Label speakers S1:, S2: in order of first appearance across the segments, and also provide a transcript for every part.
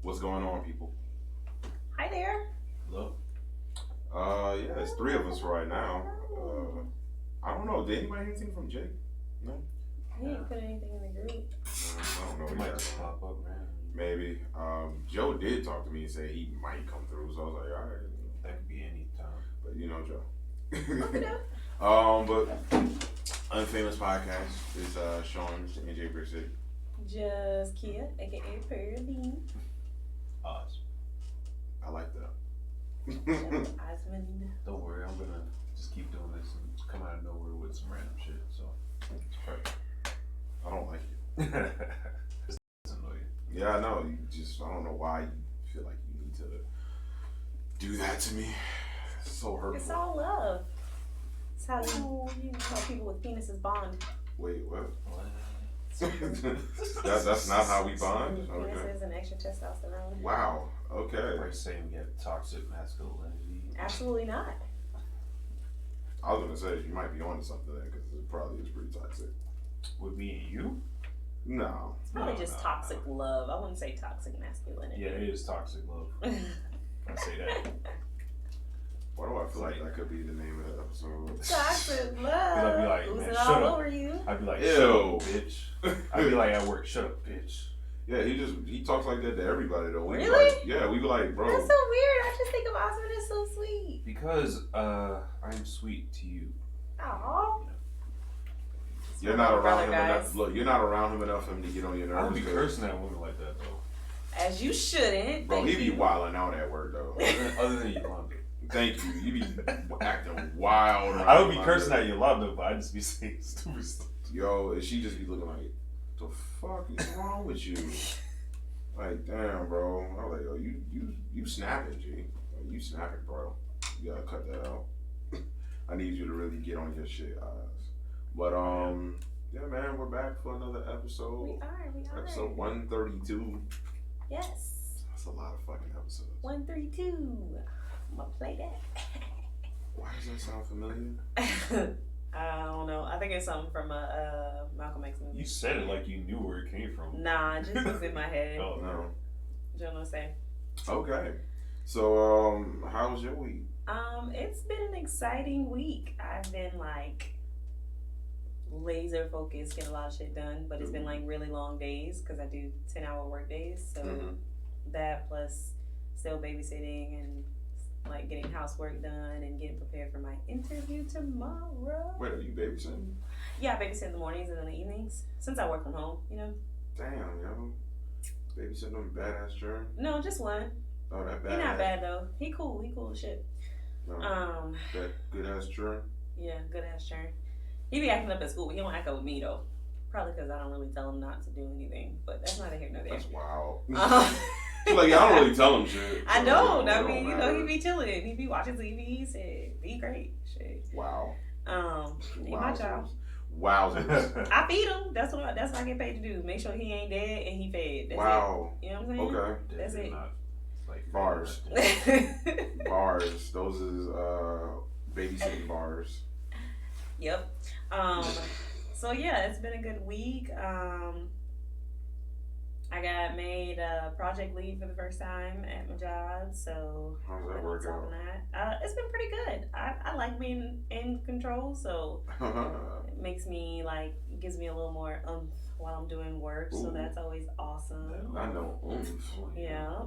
S1: What's going on, people?
S2: Hi there.
S3: Hello?
S1: Yeah, it's three of us right now. I don't know. Did anybody hear anything from Jake? No?
S2: He didn't put anything in the group.
S1: I don't know.
S3: It might just pop up, man.
S1: Maybe. Joe did talk to me and say he might come through, so I was like, all right.
S3: That could be any time.
S1: But you know Joe.
S2: Okay.
S1: But UNFAMOUS PODKAST is Sean and Jay Brickcity.
S2: Just Kia, aka Pearline.
S3: Oz.
S1: I like that.
S2: Osmond.
S3: Don't worry, I'm gonna just keep doing this and come out of nowhere with some random shit, so it's perfect.
S1: I don't like it.
S3: It's annoying.
S1: Yeah, I know. I don't know why you feel like you need to do that to me. It's so hurtful.
S2: It's all love. It's how how people with penises bond.
S1: Wait, what?
S3: What?
S1: That's not how we bond? Okay.
S2: Penises and extra testosterone.
S1: Wow. Okay.
S3: Are you saying we have toxic masculinity?
S2: Absolutely not.
S1: I was gonna say you might be onto something there because it probably is pretty toxic.
S3: With me and you?
S1: No.
S2: It's probably just toxic love. I wouldn't say toxic masculinity.
S3: Yeah, it is toxic love. I say that.
S1: Why do I feel like that could be the name of the episode?
S2: Toxic love.
S3: I'd be like,
S2: Lose
S3: man,
S2: it
S3: shut
S2: all
S3: up.
S2: over you.
S3: I'd be like,
S1: Ew.
S3: shut up, bitch. I'd be like at work, shut up, bitch.
S1: Yeah, he talks like that to everybody though. We be
S2: Really?
S1: like, yeah, we be like, bro.
S2: That's so weird. I just think of Osmond as so sweet.
S3: Because I'm sweet to you.
S2: Aww.
S1: You're not around him
S2: Brother,
S1: enough.
S2: guys.
S1: Look, you're not around him enough for him to get on your
S3: I
S1: nerves.
S3: don't be
S1: 'cause-
S3: cursing at women like that, though.
S2: As you shouldn't.
S1: Bro,
S2: Thank
S1: he be
S2: you.
S1: wilding out at work though.
S3: Other than Yolanda.
S1: Thank you. You be acting wild.
S3: I don't be
S1: around
S3: cursing
S1: Yolanda.
S3: at Yolanda, but I just be saying stupid stuff.
S1: Yo, and she just be looking like, the fuck is wrong with you? Like, damn, bro. I was like, yo, you snapping, G. Like, you snapping, bro. You gotta cut that out. I need you to really get on your shit, Oz. But yeah, man, we're back for another episode.
S2: We are.
S1: Episode 132.
S2: Yes.
S1: That's a lot of fucking episodes.
S2: 132. I'm gonna play that.
S1: Why does that sound familiar?
S2: I don't know. I think it's something from a Malcolm X movie.
S3: You said it like you knew where it came from.
S2: Nah, it just was in my head.
S3: Oh,
S1: No.
S2: You know what I'm saying?
S1: Okay. So, how was your week?
S2: It's been an exciting week. I've been like laser focused, getting a lot of shit done, but it's been like really long days because I do 10-hour work days. So that plus still babysitting and like getting housework done and getting prepared for my interview tomorrow.
S1: Wait, are you babysitting?
S2: Yeah, I babysit in the mornings and in the evenings since I work from home, you know.
S1: Damn, yo. Babysitting on badass children?
S2: No, just one.
S1: Oh, that badass.
S2: He not bad though. He cool as shit.
S1: No, that good ass children?
S2: Yeah, good ass churn. He be acting up at school, but he don't act up with me though. Probably because I don't really tell him not to do anything, but that's neither here nor there.
S1: That's wild.
S2: Um,
S1: Like, I don't really tell him shit.
S2: I know.
S1: So,
S2: I
S1: it
S2: mean,
S1: don't
S2: you know,
S1: matter.
S2: he be chilling. He be watching TV. He said, "Be great." Shit.
S1: Wow.
S2: Ain't my job.
S1: Wowzers.
S2: I feed him. That's what I get paid to do. Make sure he ain't dead and he fed. That's
S1: Wow.
S2: it. You know what I'm saying?
S1: Okay.
S2: That's it.
S3: Like
S1: Bars. Bars. Those is babysitting bars.
S2: Yep. So yeah, it's been a good week. I got made a project lead for the first time at my job, so
S1: How's
S2: I've
S1: that
S2: been
S1: work
S2: on top
S1: out?
S2: of that. It's been pretty good. I like being in control, so it makes me like gives me a little more while I'm doing work. So
S1: Ooh.
S2: that's always awesome.
S1: I know.
S2: Yeah.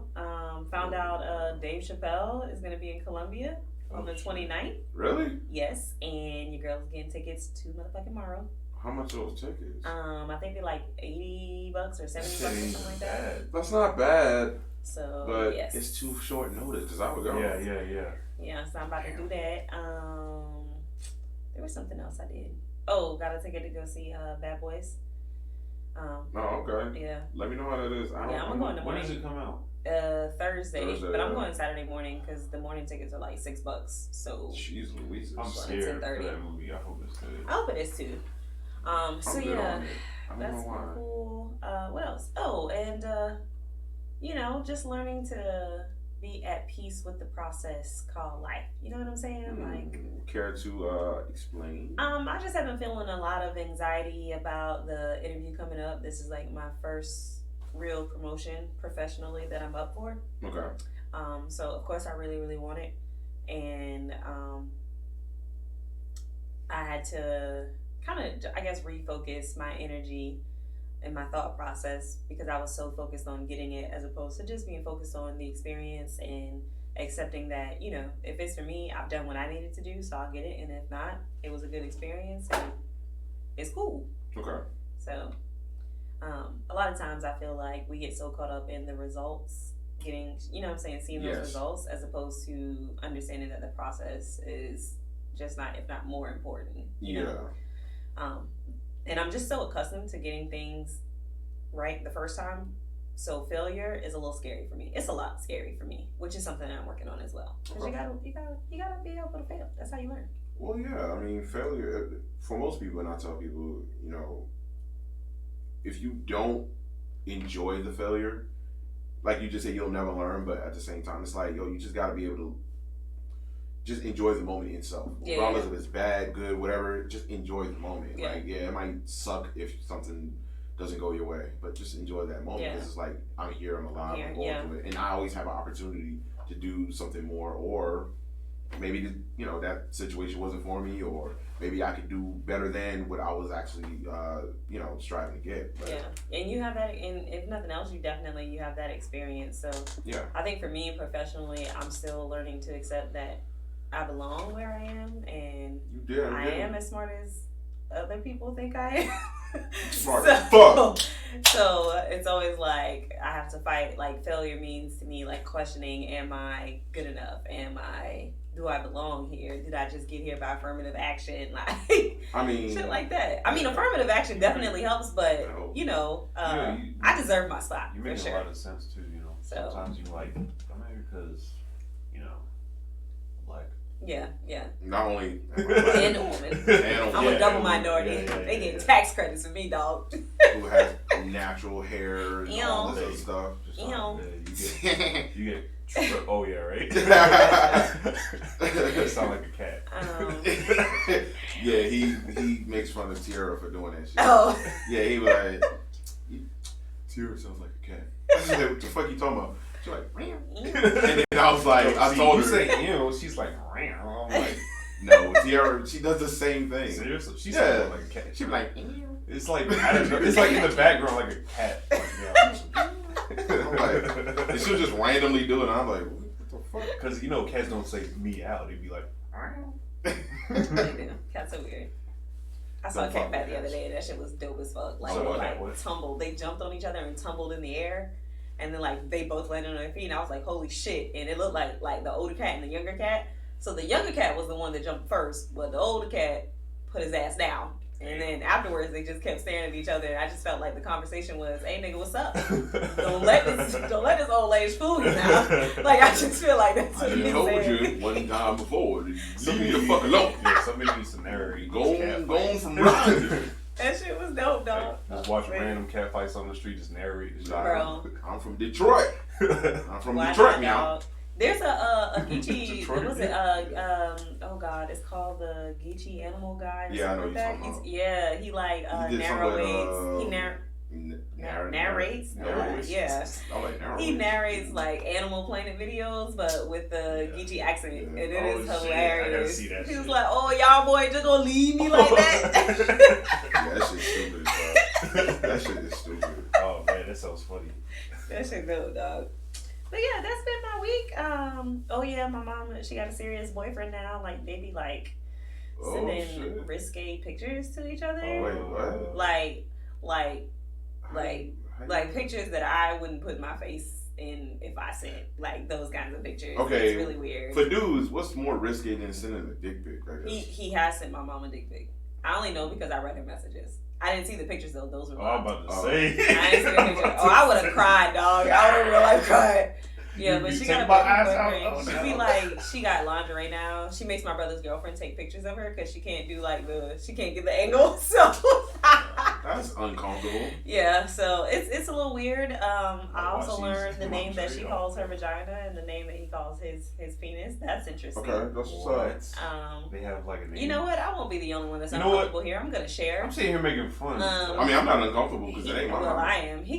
S2: Found out Dave Chappelle is gonna be in Columbia on the 29th.
S1: Really?
S2: Yes, and your girl's getting tickets to motherfucking tomorrow.
S1: How much are those tickets?
S2: I think they're like $80 or $70 or something like that.
S1: That's not bad,
S2: So
S1: but
S2: yes,
S1: it's too short notice because I would go.
S2: Yeah, so I'm about to do that. There was something else I did. Oh, got a ticket to go see Bad Boys.
S1: Oh, okay.
S2: Yeah.
S1: Let me know how that is.
S2: I'm gonna go in the
S3: When
S2: morning.
S3: does it come out?
S2: Thursday, but I'm
S1: yeah.
S2: going Saturday morning because the morning tickets are like $6. So
S1: Jeez Louise.
S3: I'm
S2: It's
S3: scared for
S2: 10:30.
S3: that movie. I hope it's good.
S2: I hope it is too. So
S1: I'm good
S2: yeah,
S1: on it. I don't
S2: that's
S1: know why.
S2: cool. What else? Oh, and you know, just learning to be at peace with the process called life. You know what I'm saying? Like,
S1: care to explain?
S2: I just have been feeling a lot of anxiety about the interview coming up. This is like my first real promotion professionally that I'm up for.
S1: Okay.
S2: So of course I really, really want it. And I had to kind of, I guess, refocus my energy and my thought process because I was so focused on getting it as opposed to just being focused on the experience and accepting that, you know, if it's for me, I've done what I needed to do, so I'll get it. And if not, it was a good experience and it's cool.
S1: Okay.
S2: So a lot of times I feel like we get so caught up in the results, getting, you know what I'm saying, seeing those results as opposed to understanding that the process is just not, if not more important, you know? And I'm just so accustomed to getting things right the first time. So failure is a little scary for me. It's a lot scary for me, which is something that I'm working on as well. Because you gotta be able to fail. That's how you learn.
S1: Well, yeah. I mean, failure for most people, and I tell people, you know, if you don't enjoy the failure, like you just say, you'll never learn. But at the same time, it's like, yo, you just gotta be able to just enjoy the moment itself, regardless if it's bad, good, whatever. Just enjoy the moment.
S2: Yeah.
S1: Like, it might suck if something doesn't go your way, but just enjoy that moment because it's like, I'm here, I'm alive, I'm going through it, and I always have an opportunity to do something more, or maybe you know that situation wasn't for me, or maybe I could do better than what I was actually you know, striving to get. But,
S2: and you have that, and if nothing else, you have that experience. So I think for me professionally, I'm still learning to accept that I belong where I am, and I am as smart as other people think I am.
S1: Smart as fuck.
S2: So it's always like I have to fight. Like failure means to me like questioning: am I good enough? Do I belong here? Did I just get here by affirmative action? Like,
S1: I mean,
S2: shit like that. I mean, affirmative action definitely helps, but you know, I deserve my spot.
S3: You make
S2: for
S3: a lot of sense too. You know, sometimes you like I'm here because you know, black.
S2: Yeah.
S1: Not only
S2: and a woman. I'm a double minority. They get tax credits for me, dog.
S1: Who has natural hair and all this other stuff.
S3: You get oh yeah, right? You sound like a cat.
S1: Yeah, he makes fun of Tiara for doing that shit.
S2: Oh.
S1: Yeah, he was like, Tiara sounds like a cat. I was like, what the fuck you talking about? She's like, meow. And then I was like, I told her.
S3: You say ew, she's like, meow. I'm like,
S1: no, Tiara, she does the same thing.
S3: Seriously? She sounds like a cat.
S1: She's like, ew.
S3: It's like, I don't know, it's like in the background like a cat. Like,
S1: I'm like, and she'll just randomly do it. And I'm like, what the fuck?
S3: Because, you know, cats don't say meow. They'd be like,
S2: They do. Cats are weird. I saw a cat back the other day and that shit was dope as fuck. Like, tumbled. They jumped on each other and tumbled in the air. And then, like, they both landed on their feet. And I was like, holy shit. And it looked like the older cat and the younger cat. So the younger cat was the one that jumped first. But the older cat put his ass down. And then afterwards, they just kept staring at each other. And I just felt like the conversation was, "Hey, nigga, what's up? Don't let this old lady fool you now." Like I just feel like that's what
S1: I told you one time before. Leave me the fuck alone.
S3: Yeah, somebody needs to narrate.
S1: Go on from around.
S2: That shit was dope, dog.
S3: Just watch random cat fights on the street, just narrate the shit.
S2: Bro,
S1: I'm from Detroit. I'm from Detroit now.
S2: Dog? There's a Geechee, what was it? Oh God, it's called the Geechee Animal Guy.
S1: Yeah, I know you're talking about.
S2: Yeah, he like narrates. Narrates. Yeah. He narrates like Animal Planet videos, but with the Geechee accent, and it is hilarious.
S3: Shit, I gotta see that.
S2: He was like, "Oh, y'all boy just gonna leave me like that?"
S1: Yeah, that shit's stupid, bro. That shit is stupid.
S3: Oh man, that sounds funny.
S2: That shit dope, dog. But yeah, that's been my week. Oh yeah, my mom, she got a serious boyfriend now. Like they be like sending risque pictures to each other.
S1: Oh wait, what?
S2: Like pictures that I wouldn't put my face in if I sent like those kinds of pictures.
S1: Okay,
S2: it's really weird.
S1: For dudes, what's more risky than sending a dick pic? I guess.
S2: He has sent my mom a dick pic. I only know because I read her messages. I didn't see the pictures though. Those were.
S3: Oh, I'm about to say.
S2: I didn't see the pictures. Oh, I would have cried, dog. I would have real life cried. Yeah, but she got a boyfriend. She be like, she got lingerie now. She makes my brother's girlfriend take pictures of her because she can't do she can't get the angle. So
S1: that's uncomfortable.
S2: Yeah, so it's a little weird. I also
S3: she's
S2: learned the
S3: going
S2: name that she
S3: straight
S2: calls her vagina and the name that he calls his penis. That's interesting.
S1: Okay, that's what's up.
S3: They have like a name.
S2: You know what? I won't be the only one that's
S3: You know what?
S2: uncomfortable here. I'm gonna share.
S3: I'm sitting here making fun.
S1: I mean, I'm not uncomfortable because it ain't my
S2: Well,
S1: number.
S2: I am. She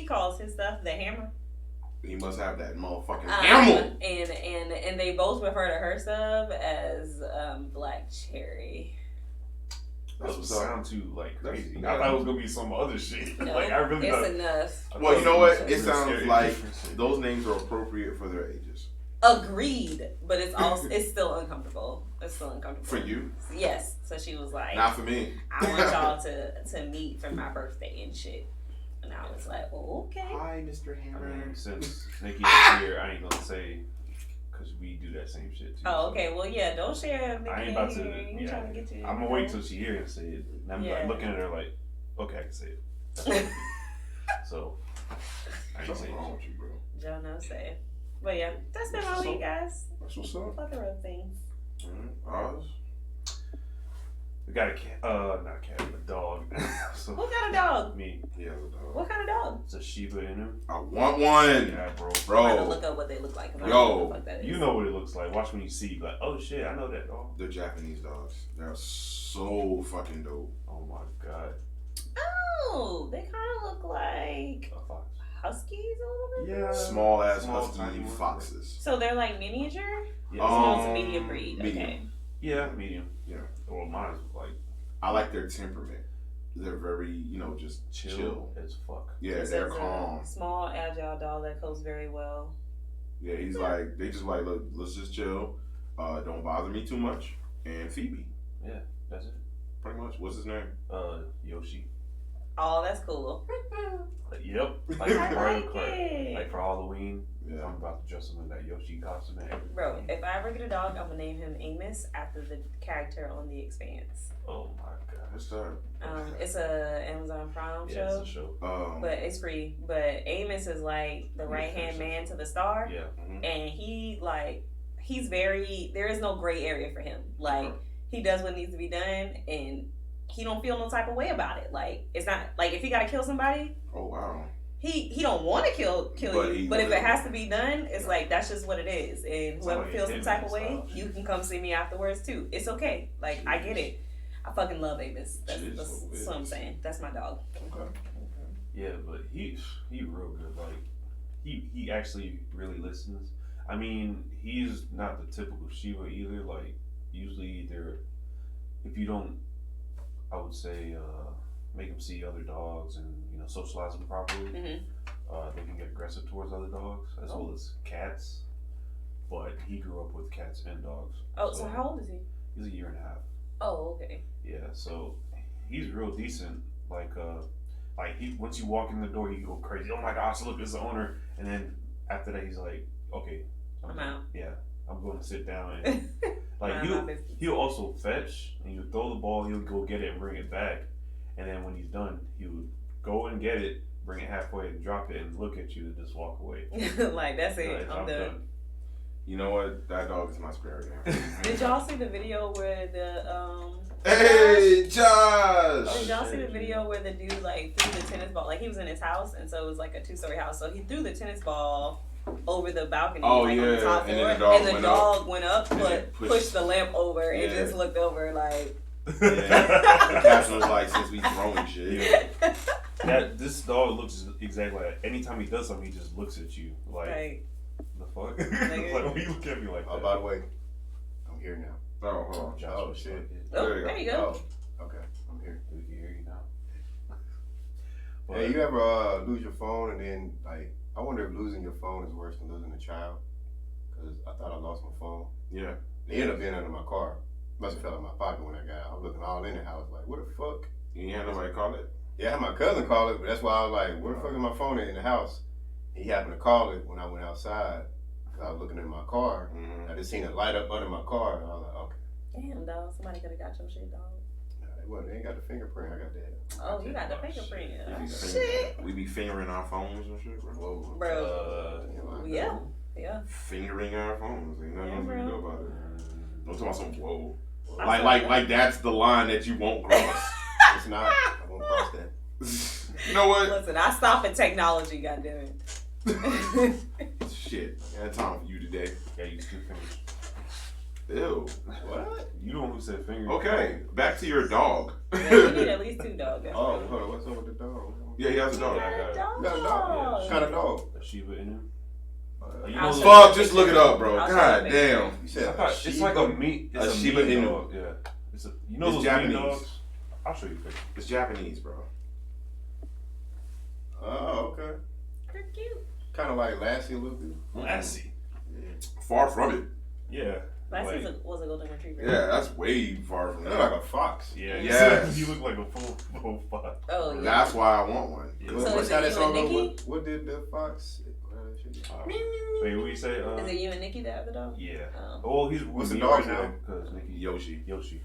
S2: calls his stuff the hammer.
S1: He must have that motherfucking hammer.
S2: And they both refer to her stuff as black cherry.
S1: That's what's
S3: sound
S1: up.
S3: too like crazy.
S1: Yeah.
S3: I thought it was gonna be some other shit.
S2: No,
S3: like I really
S2: it's
S3: thought.
S2: enough.
S1: Well, you know what? It
S3: Really
S1: sounds
S3: scary,
S1: like
S3: different shit.
S1: those names are appropriate for their ages.
S2: Agreed, but it's still uncomfortable. It's still uncomfortable
S1: For you?
S2: Yes. So she was like,
S1: Not for me.
S2: I want y'all to meet for my birthday and shit. And I was like, well, okay.
S1: Hi, Mr.
S3: I
S1: Hammer.
S3: mean, since Nikki is here, I ain't gonna say because we do that same shit too.
S2: Oh, okay. Well, yeah. Don't share.
S3: I ain't about to.
S2: You
S3: Yeah,
S2: trying to get you.
S3: I'm gonna wait till she here and say it. And I'm
S2: Yeah.
S3: like looking at her like, okay, I can say it. So I ain't
S1: What's
S3: saying
S1: wrong with you, bro?
S2: Joe knows say. But yeah, that's been all week, guys.
S1: That's what's up.
S2: Plethora of things.
S1: Oz?
S3: we got a cat. Not a cat, a dog. So
S2: What kind of dog?
S3: me,
S1: Yeah, dog.
S2: What kind of dog?
S3: it's a Shiba Inu.
S1: I want one.
S3: Yeah, bro.
S2: I'm about to look
S1: Bro,
S2: up what they look like. 'Cause I
S1: Yo.
S2: don't know what the fuck that is.
S3: You know what it looks like. Watch when you see, like, oh shit, I know that dog.
S1: the Japanese dogs. They're so fucking dope.
S3: Oh my god,
S2: Oh, they kind of look like
S3: a fox.
S2: huskies a little bit.
S3: Yeah,
S1: Small ass
S3: small,
S1: husky
S3: tiny ones.
S1: foxes.
S2: So they're like miniature.
S3: Yeah,
S2: Small to medium breed.
S1: medium.
S2: Okay.
S3: yeah, medium.
S1: Yeah.
S3: Well, mine is like
S1: I like their temperament. They're very, just chill.
S3: as fuck.
S1: Yeah,
S2: It
S1: they're
S2: says a
S1: calm.
S2: Small, agile dog that copes very well.
S1: Yeah, he's like, they just like, look, let's just chill. Don't bother me too much. And feed me.
S3: That's it.
S1: Pretty much. What's his name?
S3: Yoshi.
S2: Oh, that's cool.
S3: Yep. Like
S2: I
S3: for Mario
S2: like
S3: Kart.
S2: it.
S3: Like for Halloween,
S1: Yeah.
S3: I'm about to dress him in that Yoshi costume and everything.
S2: Bro, if I ever get a dog, I'm gonna name him Amos after the character on The Expanse.
S3: Oh my god.
S1: What's that?
S2: It's a Amazon Prime
S3: Yeah,
S2: show,
S3: it's a show.
S2: but it's free. But Amos is like the
S3: Yeah,
S2: right hand
S3: it's
S2: man to the star,
S3: Yeah.
S2: and he's very. There is no gray area for him. Like he does what needs to be done, and he don't feel no type of way about it. Like it's not like if he gotta kill somebody,
S1: Oh, wow.
S2: he don't want to kill
S1: But
S2: you,
S1: he
S2: but if
S1: will.
S2: it has to be done, it's like that's just what it is. And
S3: It's
S2: whoever
S3: like
S2: feels some
S3: Hitman
S2: type of way,
S3: style.
S2: you can come see me afterwards too. It's okay. Like I get it. I fucking love Amos. That's what I'm saying. That's my dog.
S1: Okay.
S3: Yeah, but he real good. Like he actually really listens. I mean, he's not the typical Shiba either. Like usually if you don't, I would say, make them see other dogs and socialize them properly.
S2: Mhm.
S3: They can get aggressive towards other dogs as well as cats. But he grew up with cats and dogs.
S2: Oh, so how old is he?
S3: He's a year and a half.
S2: Oh, okay.
S3: Yeah, so he's real decent. Like he once you walk in the door, you go crazy. Oh my gosh, look, it's the owner. And then after that, he's like, okay,
S2: I'm out.
S3: Yeah, I'm going to sit down. And like
S2: Mind my business.
S3: he'll also fetch and you throw the ball. He'll go get it and bring it back. And then when he's done, he'll go and get it, bring it halfway, and drop it, and look at you and just walk away.
S2: Like that's it.
S3: Like,
S2: I'm done.
S1: You know what? That dog is my spirit animal.
S2: Did y'all see the video where the
S1: Hey, Josh!
S2: Did y'all see the video where the dude like threw the tennis ball? Like he was in his house, and so it was like a 2-story house. So he threw the tennis ball over the balcony,
S1: Oh,
S2: like on the
S1: yeah,
S2: top
S1: and
S2: floor,
S1: then the dog
S2: and the
S1: went
S2: dog went up,
S1: And
S2: but
S1: it
S2: pushed the lamp over and
S1: Yeah.
S2: just looked over like.
S1: Yeah. The caption was like, since we throwing shit.
S3: This dog looks exactly like anytime he does something, he just looks at you like
S2: Like,
S3: the fuck.
S2: Nigga.
S3: Like, why you look at me like that?
S4: Oh, by the way, I'm here now.
S1: Oh, hold on.
S3: Josh
S4: Oh,
S3: was
S4: shit.
S3: like,
S2: oh,
S1: There you
S2: there you go.
S4: Oh, okay, I'm here.
S3: we can hear you now. But,
S4: Hey, you ever lose your phone and then like I wonder if losing your phone is worse than losing a child? Cause I thought I lost my phone.
S1: Yeah.
S4: It ended up being under my car. Must have fell in my pocket when I got out. I was looking all in the house like, what the fuck?
S1: You ain't had nobody call it?
S4: Yeah, I had my cousin call it, but that's why I was like, where the fuck is my phone at in the house? He happened to call it when I went outside. Cause I was looking in my car.
S1: Mm-hmm.
S4: I just seen it light up under my car, and I was like, okay.
S2: Damn, dog. Somebody could have got your shit, dog.
S4: Nah, they wasn't. They ain't got the fingerprint. I got that.
S2: Oh, you got the fingerprint.
S1: We
S2: Oh,
S1: be
S2: shit.
S1: we be fingering our phones and shit, bro.
S4: Whoa.
S2: Bro. Yeah. Yeah.
S1: Fingering our phones. Ain't nothing
S2: Yeah,
S1: else we can do
S2: bro.
S1: about it. Don't talk about some whoa.
S2: I saw
S1: Like that's the line that you won't cross.
S4: It's not. I
S1: You know what?
S2: Listen, I stop at technology, goddammit.
S1: Shit. I had time for you today.
S3: Yeah, use 2 fingers.
S1: Ew. What?
S3: You the one who said fingers.
S1: Okay, back to your dog.
S2: Yeah, you need at least 2 dogs.
S4: Oh, hold on. What's up with the dog?
S1: Yeah, he has a
S2: You
S1: dog.
S2: got a
S4: You
S2: dog.
S4: got a dog? What kind of dog?
S3: A Shiba Inu.
S2: I'll show
S1: Fuck,
S2: you a
S1: just look it
S2: picture.
S1: up, bro.
S2: I'll show
S1: God
S2: you a picture.
S1: damn.
S4: You said
S3: I thought it's like a meat. It's
S1: a
S3: a
S1: Shiba
S3: meat
S1: Inu.
S3: dog. Yeah. It's a, you know
S1: It's
S3: those
S1: Japanese.
S3: meat dogs? I'll show you a picture.
S1: It's Japanese, bro.
S4: Oh, okay.
S2: They're cute.
S4: Kind of like Lassie a little bit.
S3: Lassie.
S1: Far from it.
S3: Yeah.
S2: Lassie was a golden retriever.
S1: Yeah, that's way far from
S4: That's
S1: that.
S4: like a fox.
S3: Yeah.
S1: Yes.
S3: You look like a full fox.
S2: Oh, yeah.
S1: That's why I want one.
S3: Yeah.
S2: So
S4: What's
S2: is
S4: how
S2: it
S4: that
S2: you
S4: song
S2: and
S4: go?
S2: Nikki?
S4: What did the fox?
S3: Wait, what you say?
S2: Is it you and Nikki that have the dog?
S3: Yeah.
S2: Oh.
S3: Well, he's
S4: What's
S3: with
S4: the
S3: me
S4: dog's
S3: right now
S4: name?
S3: because Nikki.
S1: Yoshi.
S3: Yoshi.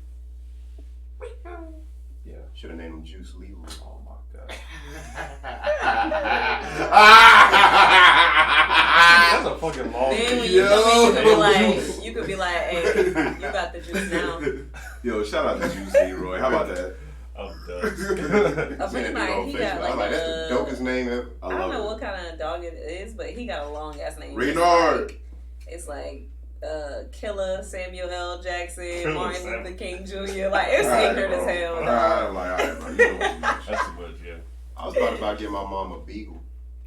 S3: Yeah.
S4: Should have named him Juice Leroy.
S3: Oh my god. That's a fucking long.
S2: Then when
S3: video.
S2: you come in,
S1: Yo.
S2: you could be like, hey, you got the juice now.
S1: Yo, shout out to Juice Leroy. How about that?
S3: I'm done.
S2: A friend of mine, he got
S4: I was like, that's
S2: a,
S4: the dopest name ever.
S1: I
S2: I don't
S1: love
S2: know
S1: it.
S2: what kind of dog it is, but he got a long ass name.
S1: Renard.
S2: It's like Killer Samuel L. Jackson,
S3: Killer
S2: Martin
S3: Sam.
S2: Luther King Jr. Like, it's
S1: Alright,
S2: ignorant
S1: bro.
S2: as hell.
S1: Alright,
S2: dog.
S1: I'm like, alright, bro. You know what you
S3: That's too much, yeah.
S4: I was thought about getting my mom a beagle.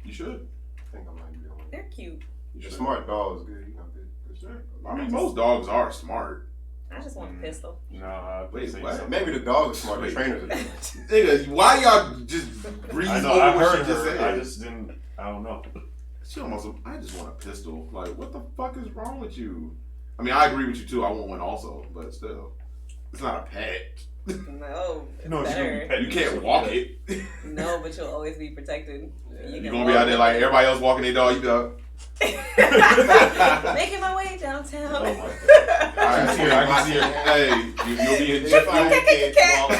S1: You should.
S4: I think I might do that one.
S2: They're cute.
S1: You
S4: The
S1: should.
S4: smart dog is good. You know, good.
S1: Sure. I mean, most dogs are smart.
S2: I just want a pistol.
S3: Nah,
S1: Wait,
S3: say
S1: what?
S3: something.
S4: Maybe the dogs are smart. The
S1: Wait.
S4: trainers are good.
S1: Nigga, why y'all just breeze
S3: I know.
S1: over
S3: I
S1: what
S3: heard
S1: she just
S3: her.
S1: said?
S3: I just didn't. I don't know.
S1: She almost, I just want a pistol. Like, what the fuck is wrong with you? I mean, I agree with you too. I want one also, but still, it's not a pet.
S2: No, it's
S3: No, it's gonna be
S2: better.
S3: petty.
S1: You can't walk it.
S2: No, but you'll always be protected.
S1: You're gonna be out there like everybody else walking their dog. You go.
S2: Making my way downtown.
S3: Oh my god.
S1: I can see her. I can see her. Hey, you'll be in
S4: If I can't walk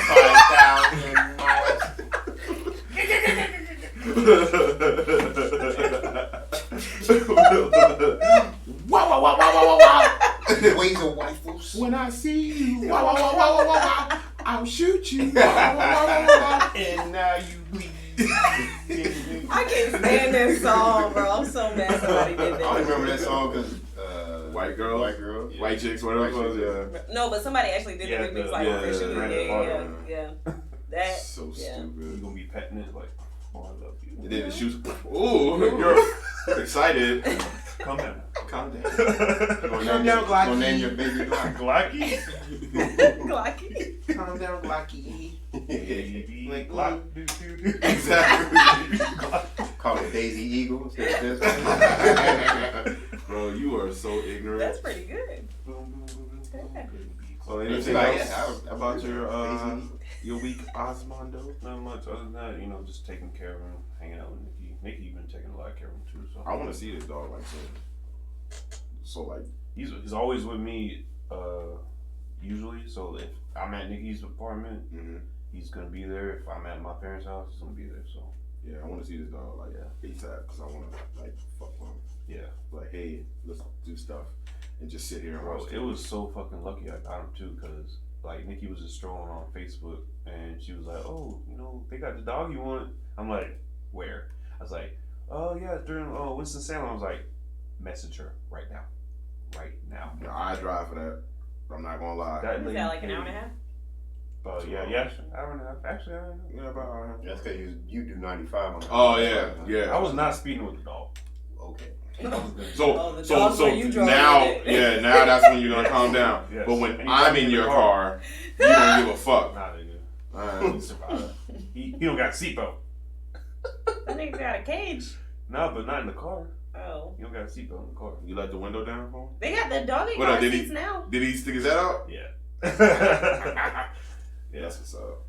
S1: Wow, wow, wow, wow, wow, wow.
S4: ways of rifles.
S1: When I see you, wow, wow, wow, wow, wow, wow, I'll shoot you. Wow, wow, wow, wow, wow.
S3: And now you bleed.
S2: I can't stand this song, bro. I'm so mad somebody did
S4: I
S2: that.
S4: only remember that song because
S1: White girl?
S4: White girl,
S3: Yeah.
S1: White chicks, whatever it
S4: White
S1: was,
S4: chicks,
S1: yeah.
S2: No, but somebody actually did
S3: Yeah,
S2: the remix
S3: the-
S2: like
S1: yeah,
S2: officially.
S1: yeah,
S2: Yeah. That.
S1: So
S2: Yeah.
S3: You
S1: stupid.
S3: gonna be petting it like, oh, I love you.
S1: And then the shoes. Ooh, you're excited.
S3: Come down.
S1: Calm down.
S4: Calm down, Glocky. Gonna name your baby Glocky.
S3: Glocky?
S2: Glocky.
S1: Calm down, Glocky.
S3: Baby.
S1: Like,
S3: Glock. Do, do, do.
S1: Exactly.
S4: Call it Daisy Eagle instead of this.
S1: Bro, you are so ignorant.
S2: That's pretty good.
S3: Boom, boom, boom, boom,
S2: Yeah.
S3: boom.
S1: So
S4: It's
S1: anything
S4: like,
S1: else
S4: yeah,
S1: about
S4: Daisy.
S1: your week, Osmondo?
S3: Not much other than that, you know, just taking care of him, hanging out with Nikki. Nikki been taking a lot of care of him too, so.
S1: I want to see this dog like soon. So like,
S3: He's always with me, usually. So if I'm at Nikki's apartment, he's gonna be there. If I'm at my parents' house, he's gonna be there. So
S1: yeah, I want to see this dog like ASAP because I want to like fuck with him.
S3: yeah,
S1: Like, hey, let's do stuff and just sit here and
S3: bro,
S1: watch.
S3: it was so fucking lucky I got him too, cause like Nikki was just strolling on Facebook and she was like, oh, you know, they got the dog you want. I'm like, where? I was like, oh yeah, it's during Winston-Salem. I was like, message her right now.
S1: Yeah, I drive for that. I'm not gonna lie.
S3: That
S2: Is
S3: lady
S2: that like an
S3: paid-
S2: hour and a half?
S3: yeah, hour and a half. Actually, hour and a half.
S1: Yeah, about hour and a half.
S4: That's because you do 95 on the
S1: Oh yeah, yeah.
S3: I was not speeding with the dog.
S4: Okay.
S3: I was good.
S2: Oh, the dog's where you drove
S1: now,
S2: with it.
S1: yeah, now that's when you're gonna calm down.
S3: Yes.
S1: But when
S3: Anytime
S1: I'm
S3: you're
S1: in your car, you don't give a fuck.
S3: Nah, nigga.
S1: Alright.
S3: He survived. He don't got a seatbelt.
S2: That nigga got a cage.
S3: No, but not in the car.
S2: Oh.
S3: You don't got a seatbelt in the car.
S1: You let the window down for him?
S2: They got the dog in
S1: What
S2: car
S1: up, did he-
S2: seats now.
S1: Did he stick his head out?
S3: Yeah.
S1: That's what's up.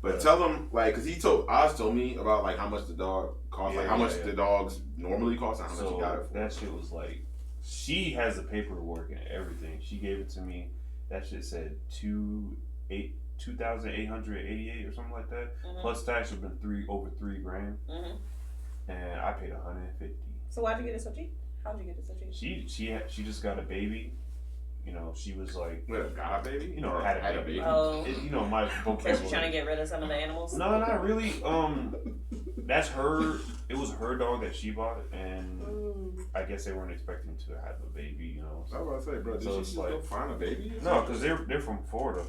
S1: But tell him, like, cause Oz told me about like how much the dog costs, like how much the dogs normally cost and how much he got it for.
S3: That shit was like, she has the paperwork and everything. She gave it to me. That shit said 2,888 or something like that.
S2: Mhm.
S3: Plus tax would have been over $3 grand,
S2: Mhm.
S3: and I paid $150.
S2: So why'd you get it so cheap? How'd you get it so cheap?
S3: She just got a baby. you know, she was like,
S1: Wait, got a baby?
S3: you know, had a baby.
S2: Oh.
S3: You know, my
S2: Because
S3: vocabulary.
S2: you're trying to get rid of some of the animals?
S3: No, not really. That's her. It was her dog that she bought, and I guess they weren't expecting to have a baby. You know.
S1: I was about to say, bro, did
S3: So
S1: she
S3: it's
S1: just
S3: like-
S1: go find a baby?
S3: No, because they're from Florida.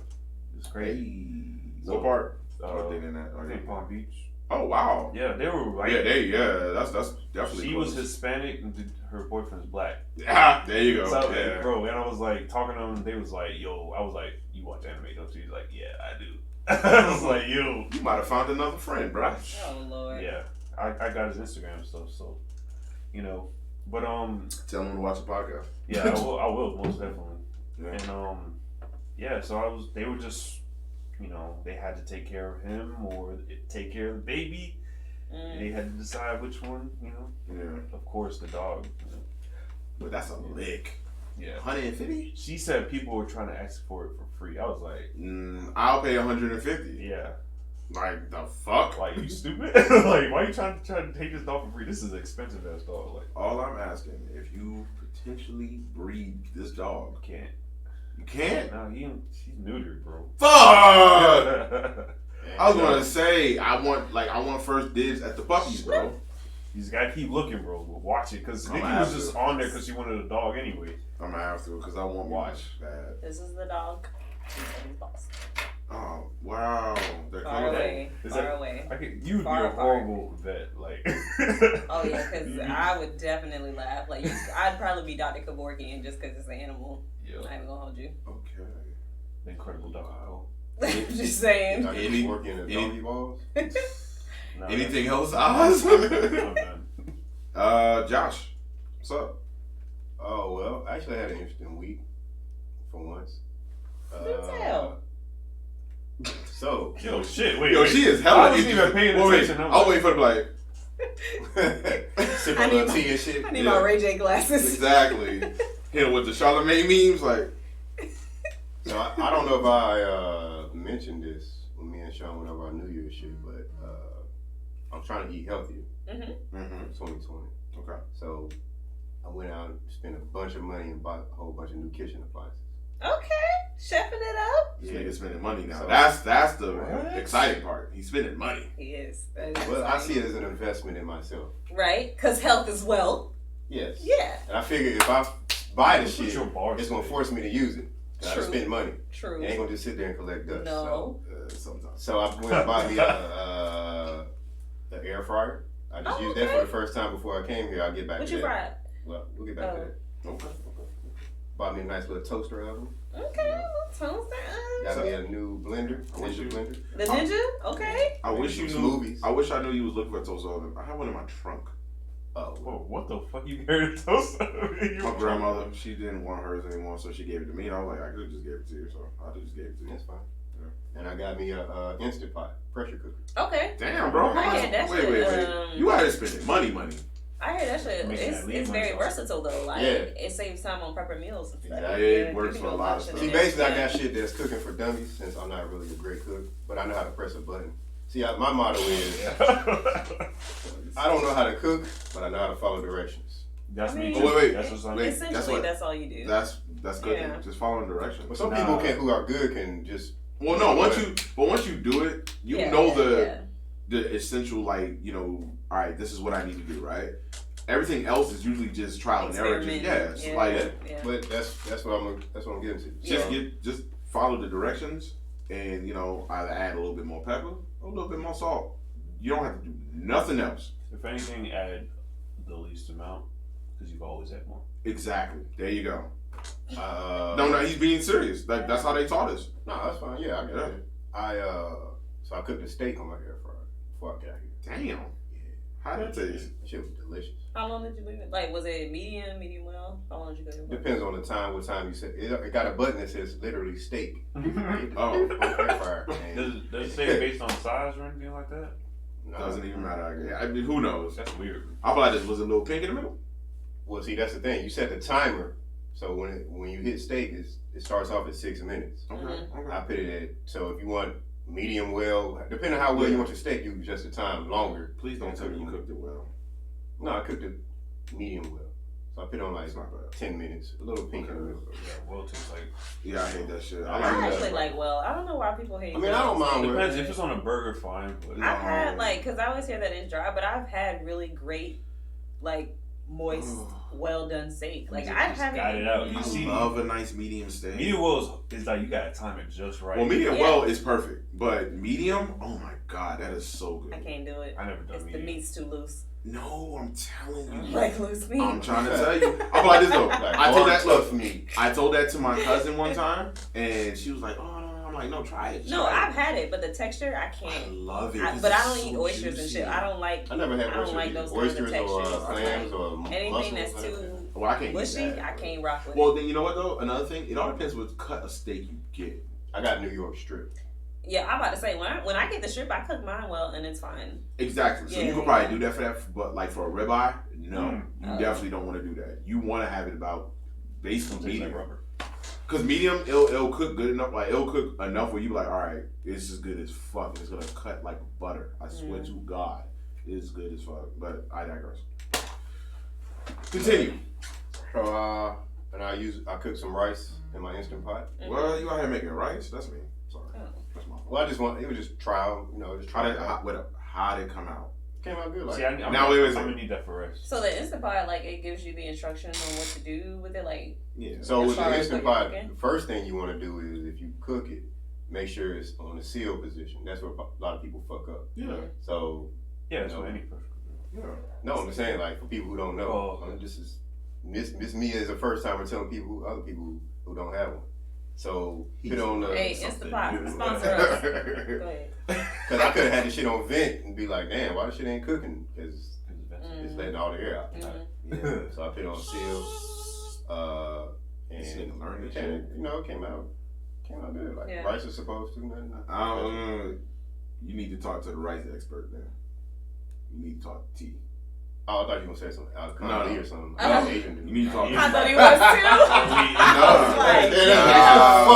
S3: It's
S1: Hey.
S3: crazy.
S1: What part?
S3: Uh,
S1: They in that?
S3: I think Palm Beach.
S1: Oh, wow.
S3: Yeah, they were like.
S1: That's definitely
S3: She
S1: close.
S3: was Hispanic, and her boyfriend's black.
S1: Ah, there you go.
S3: So,
S1: yeah.
S3: bro, and I was like talking to them. They was like, "Yo," I was like, "You watch anime, don't you?" He's like, "Yeah, I do." I was like, "Yo."
S1: You might have found another friend, bro.
S2: Oh, Lord.
S3: Yeah, I got his Instagram stuff, so you know. But
S1: Tell him to watch the podcast.
S3: yeah, I will most definitely.
S1: Yeah.
S3: And yeah, so they were just, you know, they had to take care of him or take care of the baby. They had to decide which one, you know.
S1: Yeah.
S3: Of course, the dog. You know.
S1: But that's a lick.
S3: Yeah.
S1: 150?
S3: She said people were trying to ask for it for free. I was like,
S1: I'll pay 150.
S3: yeah.
S1: Like, the fuck?
S3: Like, you stupid? Like, why are you trying to take this dog for free? This is an expensive ass dog. Like,
S1: All I'm asking, if you potentially breed this dog,
S3: can't.
S1: you can't?
S3: No, she's neutered, bro.
S1: Fuck! I was gonna say, I want first dibs at the puppies, bro.
S3: You just gotta keep looking, bro. Watch it, because
S1: I'm
S3: Nikki
S1: gonna
S3: was
S1: have
S3: just
S1: to.
S3: on there because she wanted a dog anyway.
S1: I'm gonna have to, because I want
S3: Watch.
S1: that.
S2: This is the dog. This is his boss.
S1: Oh, wow. They're
S2: Far
S1: colorful.
S2: away.
S3: Is
S2: Far
S3: that-
S2: away.
S3: You'd be
S2: Far
S3: a
S2: apart.
S3: horrible vet, like.
S2: Oh, yeah, because I would definitely laugh. Like, I'd probably be Dr. Kevorkian just because it's an animal.
S3: Yeah,
S2: I'm not even gonna hold you.
S1: Okay.
S3: the incredible dog.
S2: Just saying.
S4: Like
S1: Any-
S4: working in the
S1: any-
S4: doggy balls.
S3: No,
S1: Anything else, Oz?
S3: I'm done.
S1: Josh, what's up?
S4: Oh well, I actually had an interesting week for once.
S2: Do tell.
S4: So
S3: Yo, shit, wait.
S1: Yo,
S3: wait.
S1: she is
S3: I
S1: hella
S3: wasn't even paying
S1: Wait,
S3: attention. I'm
S1: I'll
S3: like,
S1: wait for the like.
S4: sipping
S2: I
S4: a
S2: need
S4: little
S2: my-
S4: tea and shit.
S2: I need
S1: Yeah.
S2: my Ray J glasses.
S1: Exactly. Hit with the Charlamagne memes, like.
S4: So I don't know if I mentioned this when me and Sean went over our New Year's shit, but I'm trying to eat healthier
S2: Mm-hmm.
S1: Mm-hmm.
S4: in 2020.
S1: Okay.
S4: So I went out and spent a bunch of money and bought a whole bunch of new kitchen appliances.
S2: Okay. Chefing it up.
S1: This nigga spending money now.
S4: So-
S1: That's the
S3: What?
S1: exciting part. He's spending money.
S2: He is. That is
S4: Well, I
S2: exciting.
S4: see it as an investment in myself.
S2: Right? Because health is wealth.
S4: Yes.
S2: Yeah.
S4: And I figure if I buy the
S3: Put
S4: shit,
S3: your bars
S4: it's gonna
S3: straight.
S4: force me to use it. I
S2: True.
S4: spend money.
S2: True.
S4: It ain't gonna just sit there and collect dust.
S2: No.
S1: Sometimes.
S4: So I went and bought me an air fryer. I just
S2: Oh,
S4: used that
S2: okay.
S4: for the first time before I came here. I'll get back
S2: What
S4: to
S2: you
S4: that.
S2: fried?
S4: Well, we'll get back to that.
S1: Okay.
S4: Bought me a nice little toaster oven.
S2: Okay. Toaster.
S4: Got me a new blender,
S1: I wish
S4: ninja
S1: you-
S4: blender.
S2: The ninja? Okay.
S1: I wish you
S4: Some
S1: knew.
S4: smoothies.
S1: I wish I knew you was looking for a toaster oven. I have one in my trunk.
S4: Oh,
S3: Whoa, what the fuck you carried a toaster?
S1: My grandmother, she didn't want hers anymore, so she gave it to me. And I was like, I could have just gave it to you, so I just gave it to you.
S4: that's fine. And I got me a Instant Pot pressure cooker.
S2: Okay.
S1: Damn, bro.
S2: I had that
S1: wait,
S2: shit,
S1: wait. You out here spending money.
S2: I heard that shit.
S3: Making that lean
S2: It's very
S3: money.
S2: versatile though. Like
S4: Yeah.
S2: it saves time on prepping meals and stuff.
S4: Exactly.
S1: It works
S2: give
S1: for
S2: you
S1: a lot of
S2: option
S1: stuff.
S4: See,
S2: in
S4: basically,
S2: it.
S4: I got shit that's cooking for dummies since I'm not really a great cook, but I know how to press a button. See, my motto is I don't know how to cook, but I know how to follow directions.
S3: That's
S2: I
S3: me.
S2: mean-
S3: too.
S1: Oh, wait.
S3: That's what's on
S1: Wait.
S3: me.
S1: That's
S2: Essentially,
S1: what-
S2: that's all you do.
S1: That's good.
S2: Yeah.
S1: Just following directions.
S4: But some
S3: Nah.
S4: people who are good can just.
S1: Well, no. Once you do it, you
S2: Yeah,
S1: know
S2: yeah.
S1: the essential, like, you know, all right, this is what I need to do, right? Everything else is usually just trial and error. Just,
S2: Experiment.
S1: yeah, like
S2: yeah.
S4: But that's what I'm getting to.
S2: Yeah.
S1: just follow the directions, and you know, either add a little bit more pepper, or a little bit more salt. You don't have to do nothing else.
S3: If anything, add the least amount because you can always add more.
S1: Exactly. There you go.
S4: No,
S1: No, he's being serious. Like that's how they taught us.
S4: that's fine. Yeah, I get
S1: Yeah.
S4: it. So I cooked a steak on my air fryer before I got here.
S1: Damn. How that taste?
S4: Shit was delicious.
S2: How long did you leave it? Like, was it medium well? How long did you cook it?
S4: Depends on the time. What time you set? It got a button that says literally steak.
S1: Oh.
S4: On air fryer. And
S3: Does it say based on size or anything like that?
S4: no.
S1: Doesn't even matter. I mean, who knows?
S3: That's weird.
S1: I feel like this was a little pink in the middle.
S4: Well, see, that's the thing. You set the timer, so when you hit steak, it starts off at 6 minutes.
S1: Okay.
S2: Mhm.
S4: I
S1: Okay.
S4: put it at, so if you want medium well, depending on how well you want your steak, you adjust the time longer.
S1: Please don't tell me you cooked it well.
S4: No, I cooked it medium well. So I put on like
S1: It's not bad.
S4: 10 minutes, a little pink in the middle.
S3: Yeah, well tastes like.
S1: Yeah, I hate that shit.
S2: I actually like well. I don't know why people hate.
S4: I mean, I don't mind
S3: It
S4: with
S3: depends if it's on a burger, fine. But
S2: I've had because I always hear that it's dry, but I've had really great, like moist, well done steak. Like I haven't.
S3: Got it out. You
S1: I
S3: see,
S1: love a nice medium steak.
S3: medium well is like you gotta time it just right.
S1: Well, medium well is perfect, but medium, oh my god, that is so good.
S2: I can't do it.
S3: I never done
S2: It's
S3: medium.
S2: the meat's too loose.
S1: No, I'm telling you.
S2: Like loose meat.
S1: I'm trying to tell you. I'm like this though.
S4: Like
S1: I told that
S4: tough meat.
S1: I told that to my cousin one time, and she was like, "Oh no." I'm like, "No, try it."
S2: No,
S1: try it."
S2: I've had it, but the texture I
S1: I
S2: can't.
S1: love it.
S2: But I
S1: It's
S2: don't
S1: so
S2: eat oysters and
S1: juicy.
S2: shit. I don't like
S4: I never had
S2: I don't like those kinds of
S4: oysters or
S2: textures.
S4: clams or
S2: anything
S4: mussels.
S2: that's too
S1: Well, I can't eat
S2: mushy.
S1: that.
S2: I can't rock with
S1: Well,
S2: it.
S1: then you know what though? Another thing, it all depends what cut of steak you get.
S4: I got New York strip.
S2: Yeah, I'm about to say when I get the strip, I cook mine well and it's fine.
S1: Exactly. So
S2: Yeah.
S1: you could probably do that for that, but like for a ribeye, no, you
S2: Oh.
S1: definitely don't want to do that. You want to have it about basically
S3: Tastes
S1: medium.
S3: like rubber.
S1: Cause medium, it'll cook good enough. Like it'll cook enough where you be like, all right, it's as good as fuck. It's gonna cut like butter. I swear to God, it's good as fuck. But I digress. Continue.
S4: So and I cook some rice in my Instant Pot.
S2: Mhm.
S1: Well, you out here making rice? That's me. Sorry,
S2: Oh.
S1: that's my fault.
S4: Well, it was just trial, just try it out.
S1: How did it come out?
S4: Came out good. Like,
S3: See, I'm
S1: wait.
S3: gonna need that for rice.
S2: So the Instant Pot, like, it gives you the instructions on what to do with it, like.
S1: Yeah.
S4: so
S2: As
S4: with
S2: far
S4: the
S2: as
S4: Instant
S2: what you're
S4: Pot,
S2: cooking?
S4: the first thing you want to do is if you cook it, make sure it's on the seal position. That's where a lot of people fuck up.
S1: Yeah.
S4: So
S3: Yeah, that's
S4: No.
S3: what any person.
S1: Yeah.
S4: no, I'm saying like for people who don't know,
S3: Oh, okay.
S4: this is miss me as a first timer telling other people who don't have one. So put on the
S2: Hey, Instant Pot, sponsor us. Go ahead.
S4: because I could have had this shit on vent and be like, damn, why this shit ain't cooking? Because it's
S2: Mm.
S4: letting all the air out.
S2: Mhm.
S1: Yeah.
S4: So I put it on seal.
S1: This
S4: And
S1: nigga learned this
S4: it
S1: shit.
S4: came out good. Like
S2: Yeah.
S4: rice is supposed to. Nothing.
S1: I don't know. You need to talk to the rice expert then. You need to talk to T.
S4: Oh, I thought you were gonna say something.
S1: No.
S4: Or something.
S2: No.
S4: Asian dude.
S1: You need to talk to
S2: I thought he
S1: T.
S2: was too.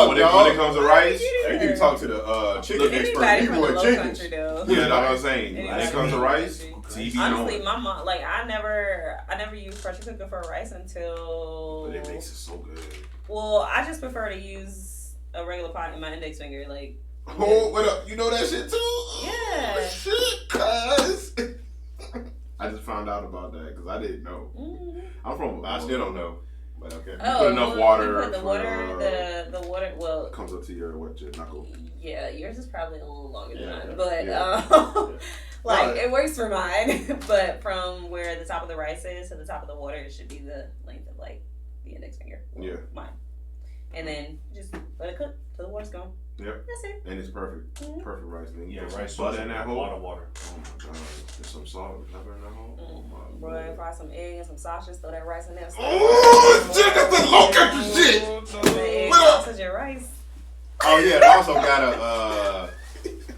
S1: When it comes to rice,
S4: You need to talk to the chicken expert.
S2: Anybody from
S4: People
S2: the
S4: at
S2: low
S4: Jenkins.
S2: country though.
S1: yeah, that's what I'm saying. When
S2: Anybody
S1: it comes to
S2: from the
S1: rice,
S2: country.
S1: TV
S2: Honestly,
S1: on.
S2: my mom, like, I never used pressure cooker for rice until.
S1: But it makes it so good.
S2: Well, I just prefer to use a regular pot in my index finger, like.
S1: Oh, what up? You know that shit too?
S2: Yeah.
S1: Oh, shit, cuz. I just found out about that because I didn't know.
S2: Mm-hmm.
S1: I'm from.
S4: I still don't know, but okay.
S1: put enough water
S2: You put the
S1: for,
S2: water, the water. Well,
S1: It comes up to your knuckle.
S2: yeah, yours is probably a little longer than
S4: Yeah,
S2: mine,
S4: yeah,
S2: but
S4: yeah.
S2: like
S1: Right.
S2: it works for mine. But from where the top of the rice is to the top of the water, it should be the length of like the index finger.
S1: Yeah.
S2: Mine. And then just let it cook till the water's gone.
S1: Yep.
S2: That's it.
S1: And it's perfect.
S2: Mhm.
S1: Perfect rice. Then you
S3: Yeah,
S1: put
S3: rice
S1: some butter in that
S3: a
S1: hole.
S3: lot of water.
S1: Oh my god. There's some salt and pepper in that hole. Oh my
S2: Bro,
S1: god.
S2: fry some egg and some sausage, throw that rice in there.
S1: Oh, shit, that's the low country shit.
S2: The egg,
S1: What up?
S2: sausage, and rice.
S4: Oh yeah, I also got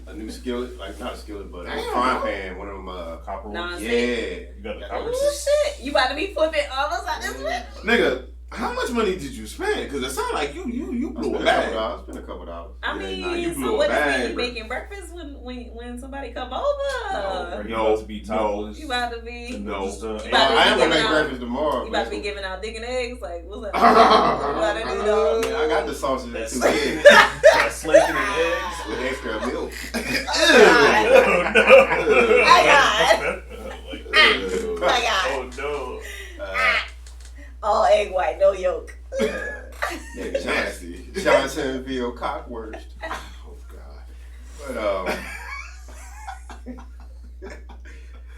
S4: a new skillet, like not a skillet, but a frying pan. One of them.
S3: Copper.
S2: Non-stick.
S4: Yeah.
S3: You got the copper.
S2: Oh shit! You about to be flipping all those out this way?
S1: Nigga, how much money did you spend? Because it sounded like you blew a
S4: I
S1: bag.
S4: spent a couple dollars.
S2: I
S1: Yeah,
S2: mean,
S1: nah, you blew
S2: so
S1: a
S2: what is
S1: bag,
S2: it? You
S1: bro.
S2: making breakfast when somebody come
S3: No,
S2: over?
S3: you about to be topless.
S2: You about to be
S1: No.
S3: Just,
S2: You
S4: I
S2: about to
S4: am gonna
S2: be
S4: make
S2: giving
S4: breakfast tomorrow.
S2: you about to be
S4: but
S2: giving out dick and eggs? Like, what's up? You about to do
S4: I
S2: dog?
S4: mean, I got the sausage and
S3: That's
S4: 2
S3: like-
S4: eggs
S3: That slaking and eggs.
S4: with extra milk.
S1: Ew.
S2: My God.
S3: Oh no.
S2: All egg white, no yolk.
S4: Yeah,
S1: Nasty.
S4: Johnsonville cockwurst.
S1: Oh god.
S4: But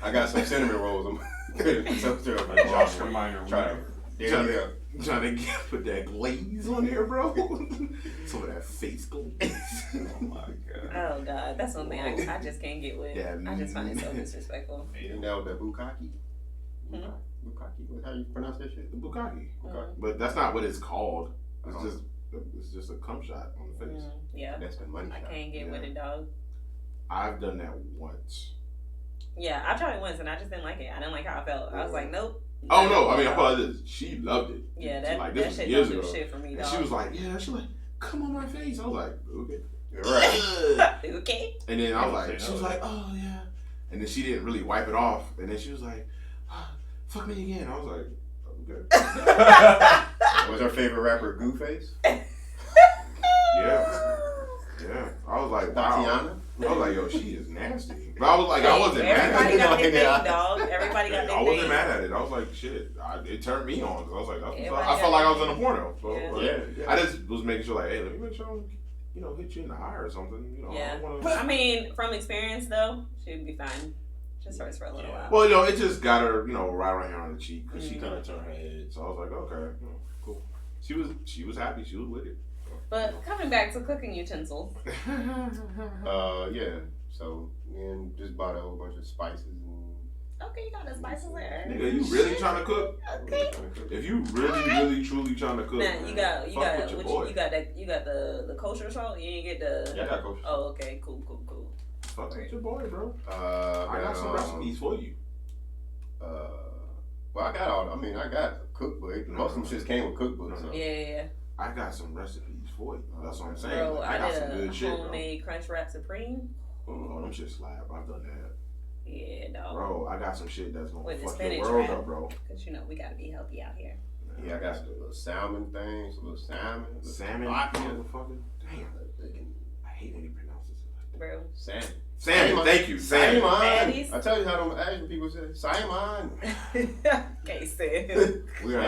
S4: I got some cinnamon rolls. I'm
S3: Oscar Minor.
S4: trying
S1: Trying
S4: to.
S1: to put that glaze on there, bro. Some of that face glaze.
S3: Oh my god.
S2: Oh God, that's one thing I just can't get with.
S1: Yeah,
S2: I just find it so disrespectful.
S4: You know the bukkake.
S2: Hmm?
S4: Bukkake. How you pronounce that shit?
S1: The bukkake.
S4: Bukkake.
S1: But that's not what it's called. It's
S4: Oh.
S1: just a cum shot on the face.
S2: Yeah,
S4: That's the money
S2: I
S4: shot.
S2: can't get with
S1: Yeah.
S2: it, dog.
S1: I've done that once.
S2: Yeah, I tried it once and I just didn't like it. I didn't like how I felt. I was like, nope.
S1: Oh no, I mean I apologize. She loved it.
S2: Yeah,
S1: She,
S2: that,
S1: like,
S2: that
S1: this was
S2: shit
S1: years
S2: don't
S1: ago.
S2: do shit for me,
S1: And
S2: dog.
S1: she was like, yeah, she was like, come on my face. I was like, okay.
S4: Right.
S2: Okay.
S1: And then I was
S3: Okay,
S1: like, she was
S3: no.
S1: like, oh yeah. And then she didn't really wipe it off. And then she was like, fuck me again. I was like, good.
S4: Was her favorite rapper Goofface?
S1: Yeah. Yeah. I was like, wow.
S4: Tatiana?
S1: I was like, yo, she is nasty. But I was like, I wasn't mad at
S2: Everybody
S1: it.
S2: got their thing, dog. Everybody got their
S1: I
S2: thing.
S1: wasn't mad at it. I was like, shit. It turned me on. Cause I was like,
S2: Everybody
S1: I felt
S2: got
S1: like I was
S2: their
S1: in a porno. So,
S2: Yeah.
S4: Yeah.
S1: I just was making sure, like, hey, let me make sure I don't, hit you in the eye or something. I
S2: Yeah.
S1: don't wanna...
S2: I mean, from experience though, she'd be fine. Just hurts for a little while.
S1: Well, it just got her, right around here on the cheek because she kind of turned her head. So I was like, okay, cool. She was happy. She was with it.
S2: But coming back to cooking utensils.
S4: Yeah. So, and just bought a whole bunch of spices and.
S2: Okay, you got the spices there.
S1: Nigga, you really trying to cook?
S2: Okay.
S1: If you really, truly trying to cook,
S2: Nah,
S1: man,
S2: you got
S1: your boy.
S2: you got the kosher salt. You didn't get the.
S4: Yeah, I got kosher.
S2: Oh, okay, cool.
S1: Fuck with your boy, bro.
S4: I
S1: got some recipes for you.
S4: Well, I got a cookbook. Most of them shits came with cookbooks. So.
S2: Yeah.
S1: I got some recipes for you. That's what I'm saying.
S2: Bro,
S1: I got some
S2: did
S1: good
S2: a
S1: shit, bro.
S2: homemade crunch wrap supreme.
S1: Oh, them shit slap. I've done that.
S2: Yeah, dog.
S1: Bro, I got some shit that's gonna
S2: With the
S1: fuck your
S2: spinach
S1: world
S2: wrap.
S1: up, bro.
S2: Cause we gotta be healthy out here.
S4: Yeah, I got some little salmon things, salmon.
S1: Salmon, motherfucker. Damn. I hate when you pronounce it like that.
S2: Bro.
S1: Salmon, thank you. Salmon.
S2: Fatties.
S4: I tell you how them Asian people say Simon.
S2: Okay, sis.
S1: We are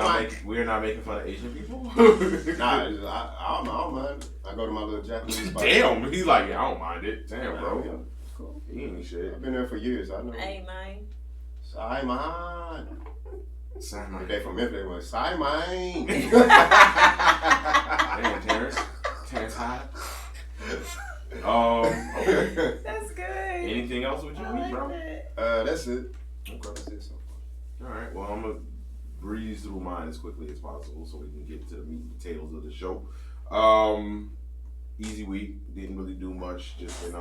S1: not making fun of Asian people.
S4: Nah, I don't mind. I go to my little Japanese spot.
S1: Damn, he's like, yeah, I don't mind it. Damn,
S4: Yeah,
S1: bro.
S4: yeah, it's cool.
S1: He ain't shit.
S4: I've been there for years. I know.
S2: Hey, man.
S4: Simon.
S1: Simon.
S4: If they from Memphis, they went Simon.
S1: Damn, Terrence High. Okay.
S2: That's good.
S1: Anything else with you, bro?
S4: That's it.
S1: Okay.
S4: That's it so far.
S1: All right. Well, I'm gonna breeze through mine as quickly as possible so we can get to the meat and potatoes of the show. Easy week. Didn't really do much. Just been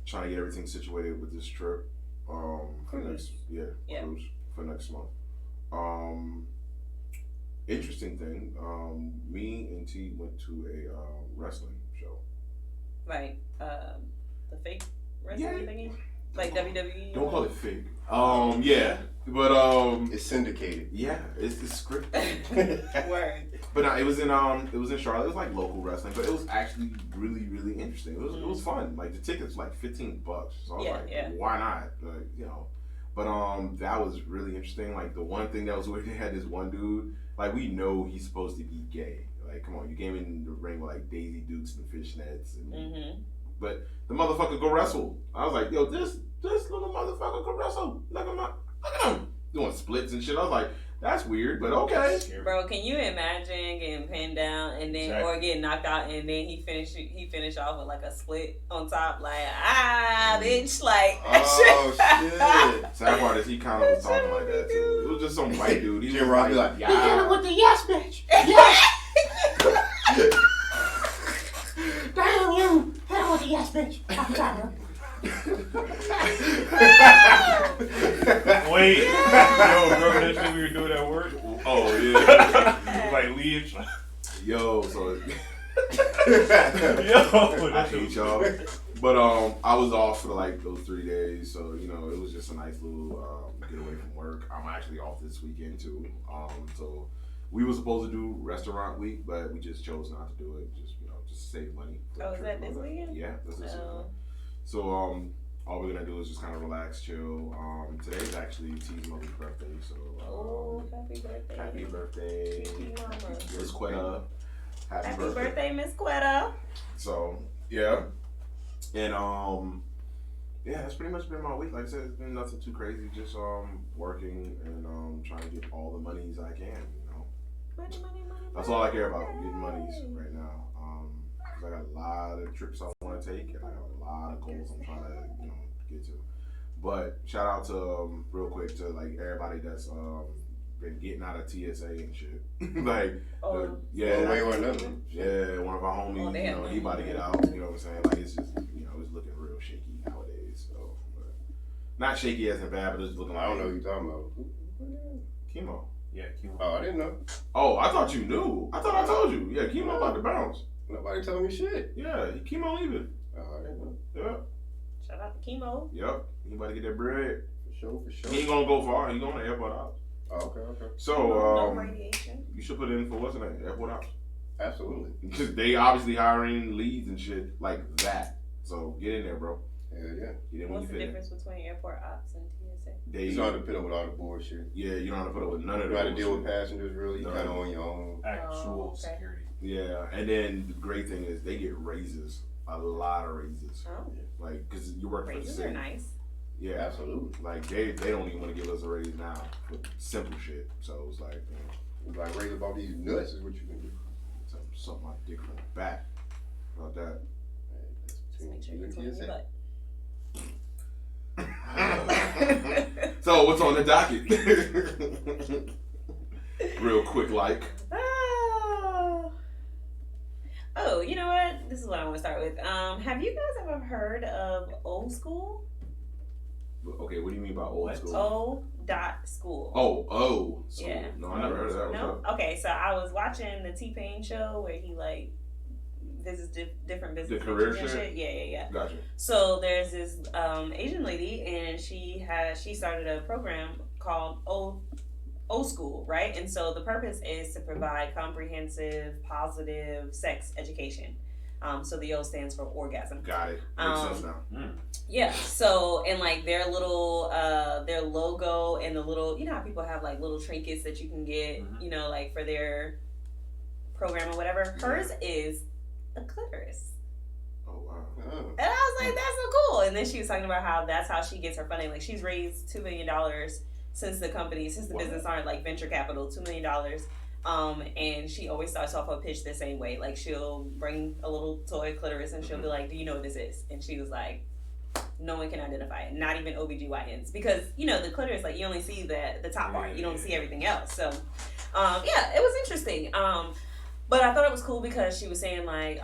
S1: trying to get everything situated with this trip. For
S2: Cruise.
S1: Cruise for next month. Interesting thing. Me and T went to a wrestling show.
S2: Like the fake wrestling thingy, like WWE.
S1: Don't call it fake. Yeah, but
S4: It's syndicated.
S1: yeah, it's scripted.
S2: Word.
S1: But no, it was in Charlotte. It was like local wrestling, but it was actually really interesting. It was fun. Like the tickets were like $15, so I was why not? Like, But that was really interesting. Like the one thing that was weird, they had this one dude. Like we know he's supposed to be gay. Like come on, you came in the ring with like Daisy Dukes and fishnets, and but the motherfucker go wrestle. I was like, yo, this little motherfucker go wrestle. Look at him doing splits and shit. I was like, that's weird, but okay.
S2: Bro, can you imagine getting pinned down and then or getting knocked out and then he finished off with like a split on top, like bitch, like
S4: Oh shit.
S1: Sad part is he kind of was talking like that too. It was just some white dude. He
S4: Jim
S1: was
S4: Ross be like,
S1: yeah.
S4: "You hit him with the yes, bitch. Yes." Damn you! Hit him with the yes, bitch. I'm sorry.
S3: Wait, yo, remember that shit we were doing at work?
S1: Oh yeah.
S3: Like leave.
S1: Yo, so
S3: Yo,
S1: I hate y'all. But I was off for like those 3 days, so it was just a nice little get away from work. I'm actually off this weekend too. So we were supposed to do restaurant week, but we just chose not to do it. Just just save money.
S2: Oh, is that this weekend?
S1: Yeah, that's this weekend. So all we're gonna do is just kind of relax, chill. Today's actually T's mother's birthday, so
S2: happy birthday.
S1: Happy birthday,
S2: Titi Mama.
S1: Miss Quetta. Happy
S2: birthday, Miss Quetta.
S1: So yeah, and that's pretty much been my week. Like I said, it's been nothing too crazy. Just working and trying to get all the monies I can.
S2: Money.
S1: That's all I care about, getting monies right now. Cause I got a lot of trips I want to take, and I have a lot of goals I'm trying to get to. But shout out to real quick to like everybody that's been getting out of TSA and shit. Like
S4: one way or another.
S1: Yeah, one of our homies, he about to get out. You know what I'm saying? Like it's just it's looking real shaky nowadays. So, but not shaky as in bad, but it's looking.
S4: I don't know who you're talking about.
S1: Chemo.
S3: Yeah, chemo.
S4: Oh, I didn't know.
S1: Oh, I thought you knew. I thought I told you. Yeah, chemo about to bounce.
S4: Nobody told me shit.
S1: Yeah, chemo leaving.
S4: Oh, I didn't know.
S1: Yep.
S2: Shout out to Chemo.
S1: Yep. He about to get that bread.
S4: For sure.
S1: He ain't gonna go far. He going to airport out.
S4: Oh, okay.
S1: So,
S2: no radiation.
S1: you should put in for what's the name? Airport ops.
S4: Absolutely.
S1: Because they obviously hiring leads and shit like that. So get in there, bro.
S4: Yeah.
S1: Get in when
S2: What's
S1: you
S2: the
S1: fit in.
S2: difference between airport ops and TSA?
S4: You don't have to put up with all the bullshit.
S1: Yeah, you don't have to put up with none of
S4: You
S1: that.
S4: got to deal with passengers, really. You
S1: No.
S4: kind of on your own.
S3: Actual
S2: okay.
S3: security.
S1: Yeah, and then the great thing is they get raises, a lot of raises.
S2: Oh,
S1: Like, because you work for the
S2: raises
S1: city.
S2: are nice.
S1: Yeah,
S4: Absolutely.
S1: Like they don't even want to give us a raise now for simple shit. So it's like,
S4: Like, raise up all these nuts is what you can do.
S1: something my dick from the back about that.
S2: Just make sure you're clean your butt.
S1: So what's on the docket? Real quick, like.
S2: Oh, you know what? This is what I want to start with. Have you guys ever heard of old school?
S1: Okay, what do you mean by old
S3: What?
S1: school?
S2: O.school.
S1: Oh, school.
S2: Yeah.
S1: No, I never heard of that. What's
S2: No?
S1: up?
S2: Okay, so I was watching the T-Pain show where he like visits different business
S1: career
S2: and
S1: shit?
S2: Yeah.
S1: Gotcha.
S2: So there's this Asian lady, and she started a program called O School, right? And so the purpose is to provide comprehensive, positive sex education. So the O stands for orgasm.
S1: Got it. Makes sense now.
S2: Yeah. So and like their little their logo and the little, you know how people have like little trinkets that you can get, you know, like for their program or whatever. Hers is a clitoris.
S1: Oh wow.
S2: And I was like, that's so cool. And then she was talking about how that's how she gets her funding. Like she's raised $2 million since the business started, like venture capital, $2 million. And she always starts off her pitch the same way. Like she'll bring a little toy clitoris and she'll be like, do you know what this is? And she was like, no one can identify it, not even OBGYNs. Because, you know, the clitoris, like you only see the top part. You don't see everything else. So, yeah, it was interesting. But I thought it was cool because she was saying like,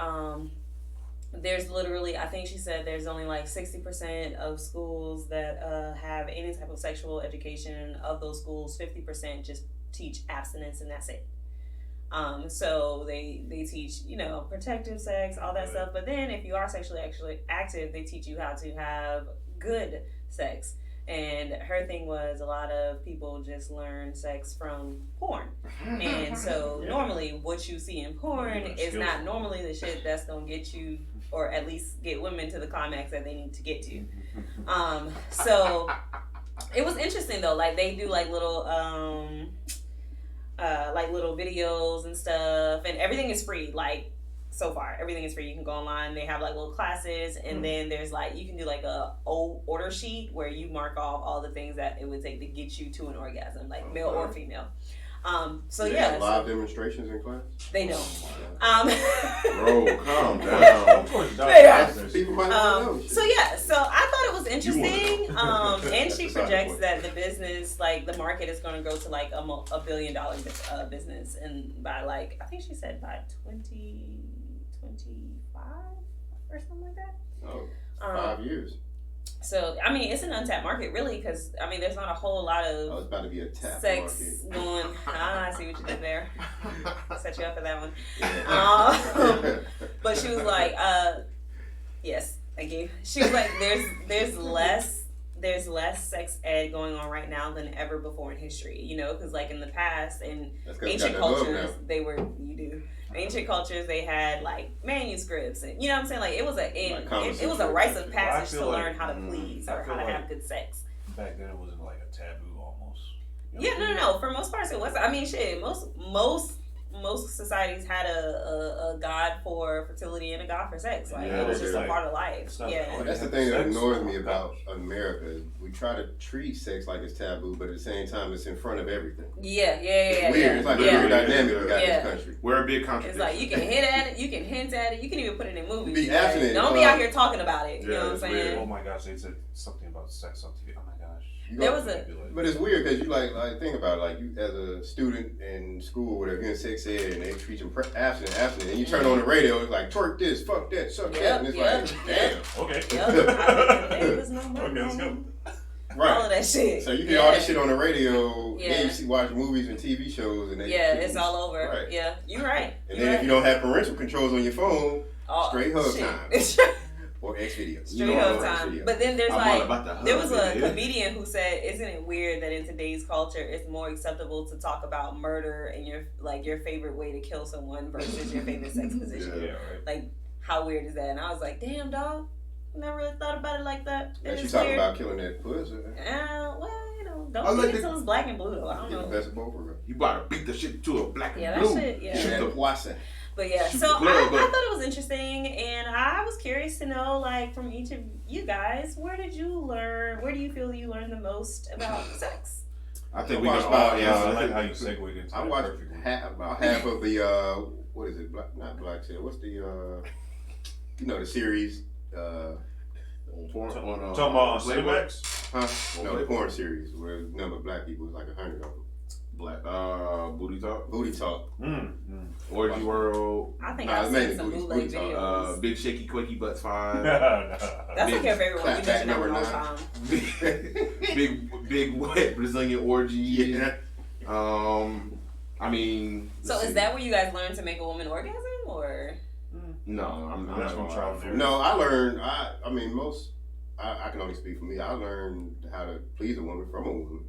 S2: there's literally, I think she said there's only like 60% of schools that have any type of sexual education. Of those schools, 50% just teach abstinence and that's it. So they teach, you know, protective sex, all that stuff. But then if you are sexually actually active, they teach you how to have good sex. And her thing was a lot of people just learn sex from porn. And so normally what you see in porn is not normally the shit that's going to get you, or at least get women to the climax that they need to get to. So it was interesting though. Like they do like little videos and stuff, and everything is free. Like so far, everything is free. You can go online. They have like little classes, and then there's like you can do like a order sheet where you mark off all the things that it would take to get you to an orgasm, like male or female. So
S4: they have live demonstrations in class.
S2: They don't.
S1: Bro, calm down.
S2: So yeah, so I thought it was interesting. And she projects that the business, like the market, is going to grow to like a $1 billion business, and by like I think she said by 2025 or something like that.
S4: Oh, 5 years.
S2: So I mean, it's an untapped market, really, because I mean, there's not a whole lot of
S4: it's about to be a tap
S2: sex
S4: market.
S2: going. I see what you did there. Set you up for that one.
S4: Yeah.
S2: But she was like, yes, thank you. She was like, there's less sex ed going on right now than ever before in history. You know, because like in the past, in ancient cultures, ancient cultures, they had like manuscripts, and you know what I'm saying. Like it was it was a rites of passage to learn how to please or how to have good sex.
S3: Back then, it wasn't like a taboo almost. You know
S2: Yeah, no. For most parts, it was. I mean, shit. Most societies had a god for fertility and a god for sex. Like it was just a part of life. Yeah.
S4: That's the thing that annoys me about America. We try to treat sex like it's taboo, but at the same time, it's in front of everything.
S2: Yeah.
S4: It's weird. It's like a weird dynamic we got in this country.
S1: We're a big contradiction.
S2: It's like you can hit at it, you can hint at it, you can even put it in movies.
S4: Be abstinent.
S2: Don't be out here talking about it. You know what I'm saying?
S1: Weird.
S3: Oh my gosh, they said something about sex on TV. Oh my gosh.
S4: But it's weird because you like think about it, like you as a student in school, whatever, you're in sex ed and they treat you abstinent, and you turn on the radio, it's like twerk this, fuck that, suck that, and it's like, damn.
S3: Okay.
S2: Let's go.
S4: Right.
S2: All of that shit.
S4: So you get all this shit on the radio, then you watch movies and TV shows, and
S2: it's all over.
S4: Right.
S2: Yeah, you're right.
S4: And then if you don't have parental controls on your phone, straight hug time. or X videos.
S2: Straight up time. But then there's there was a comedian who said, "Isn't it weird that in today's culture, it's more acceptable to talk about murder and your favorite way to kill someone versus your favorite sex position?
S3: Yeah, right.
S2: Like, how weird is that?" And I was like, "Damn, dog, never really thought about it like that."
S4: Yeah, she talking about killing that pussy.
S2: Well, you know, don't think until it's black and blue though. I don't know.
S4: The best of both worlds.
S1: You about to beat the shit to a black and
S2: That
S1: blue.
S2: shit, yeah.
S1: Shoot the
S4: pussy.
S2: But yeah,
S1: Shoot
S2: so
S1: the club,
S2: I thought it was interesting, and I was curious to know, like, from each of you guys, where do you feel you learned the most about sex?
S1: I think
S4: I
S1: we
S4: watched
S1: can all
S3: I
S1: answer.
S3: like how you segued into
S4: I
S3: that
S4: watched
S3: perfectly.
S4: about half of the what is it? Not Black Sail. What's the the series?
S1: Talking
S3: about Cinemax?
S4: Huh? No, the porn series where the number of black people is like 100 of them.
S1: Black Booty Talk,
S4: Booty Talk.
S1: Orgy World.
S2: I think
S4: Nah,
S2: I've
S4: it's
S2: seen
S4: mainly
S2: some
S4: booty
S2: bootleg
S4: talk.
S2: videos.
S1: Big Shaky Quakey Butts 5.
S2: That's like your favorite one. You
S4: Clap
S2: mentioned that
S4: back
S2: one all
S4: number
S2: the time.
S1: big wet Brazilian orgy.
S4: Yeah.
S1: I mean.
S2: So is that where you guys learned to make a woman orgasm, or?
S1: No, I'm not
S3: That's
S1: gonna
S3: what
S1: try
S3: I'm
S1: to
S3: trying
S4: No, I learned. I mean, I can only speak for me. I learned how to please a woman from a woman.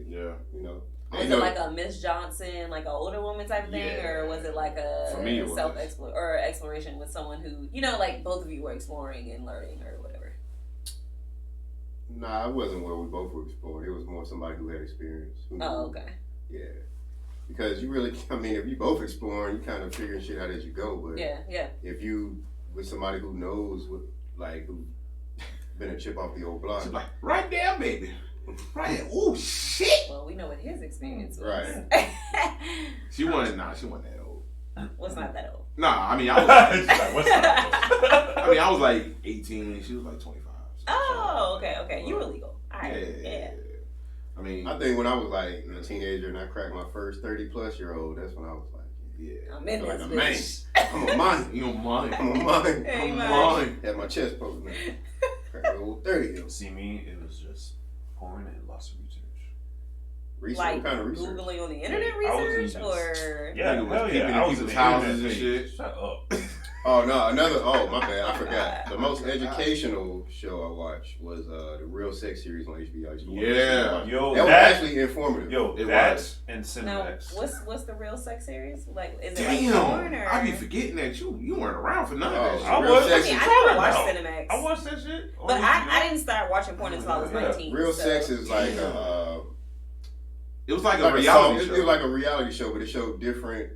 S1: Yeah.
S4: You know.
S2: Was it like a Miss Johnson, like an older woman type of thing,
S1: Yeah.
S2: or was it like a
S1: For me, it was.
S2: exploration with someone who, like both of you were exploring and learning or whatever?
S4: Nah, it wasn't where we both were exploring. It was more somebody who had experience.
S2: Oh, okay.
S4: Yeah. Because you really, if you both exploring, you kind of figuring shit out as you go. But
S2: Yeah.
S4: if you with somebody who knows who been a chip off the old block.
S1: She's like, right there, baby. Right there. Ooh, shit.
S2: Well, we know what his experience was.
S4: Right.
S1: She wasn't that old.
S2: What's not that old?
S1: Nah, I mean, I was. I was like 18. She was like 25. So
S2: Oh, okay. You were legal. All right. Yeah.
S1: I mean,
S4: I think when I was like a teenager and I cracked my first 30-plus-year-old, that's when I was like,
S1: yeah.
S2: I'm in
S4: like
S2: this
S4: a
S2: bitch.
S4: I'm a man.
S1: You don't mind.
S4: I'm a man.
S2: Hey,
S1: I'm
S2: man.
S1: mine.
S4: Had my chest poked now. Cracked the old 30.
S3: See me, it was just porn and lots of research.
S4: Research?
S2: Like
S4: What kind of research?
S2: Googling on the internet
S3: I was in
S2: research,
S3: this-
S2: or
S3: Yeah,
S1: Nigga was
S3: hell
S1: peeping
S3: yeah.
S1: in
S3: I was in
S1: people's
S3: the
S1: houses
S3: internet
S1: and
S3: page.
S1: shit.
S3: Shut up.
S4: Oh, my bad. I forgot. The most educational show I watched was the Real Sex series on HBO. I used to watch
S1: Yeah.
S4: it.
S3: Yo,
S4: That was
S3: that,
S4: actually informative.
S1: It
S3: that
S1: was.
S3: and
S2: now
S3: Cinemax.
S2: what's the real sex series? Like, is it
S1: Damn.
S2: like porn or?
S1: I be forgetting that you weren't around for none of that
S4: Oh,
S1: shit.
S3: I
S4: Real
S3: was.
S4: Sex
S2: I mean,
S4: is-
S2: I never watched
S3: about?
S2: Cinemax.
S3: I watched that shit.
S2: But I didn't start watching porn until I was
S3: Yeah.
S2: 19.
S4: Real
S2: so.
S4: Sex is like
S1: It was like
S4: like
S1: a reality
S4: It
S1: show.
S4: was like a reality show, but it showed different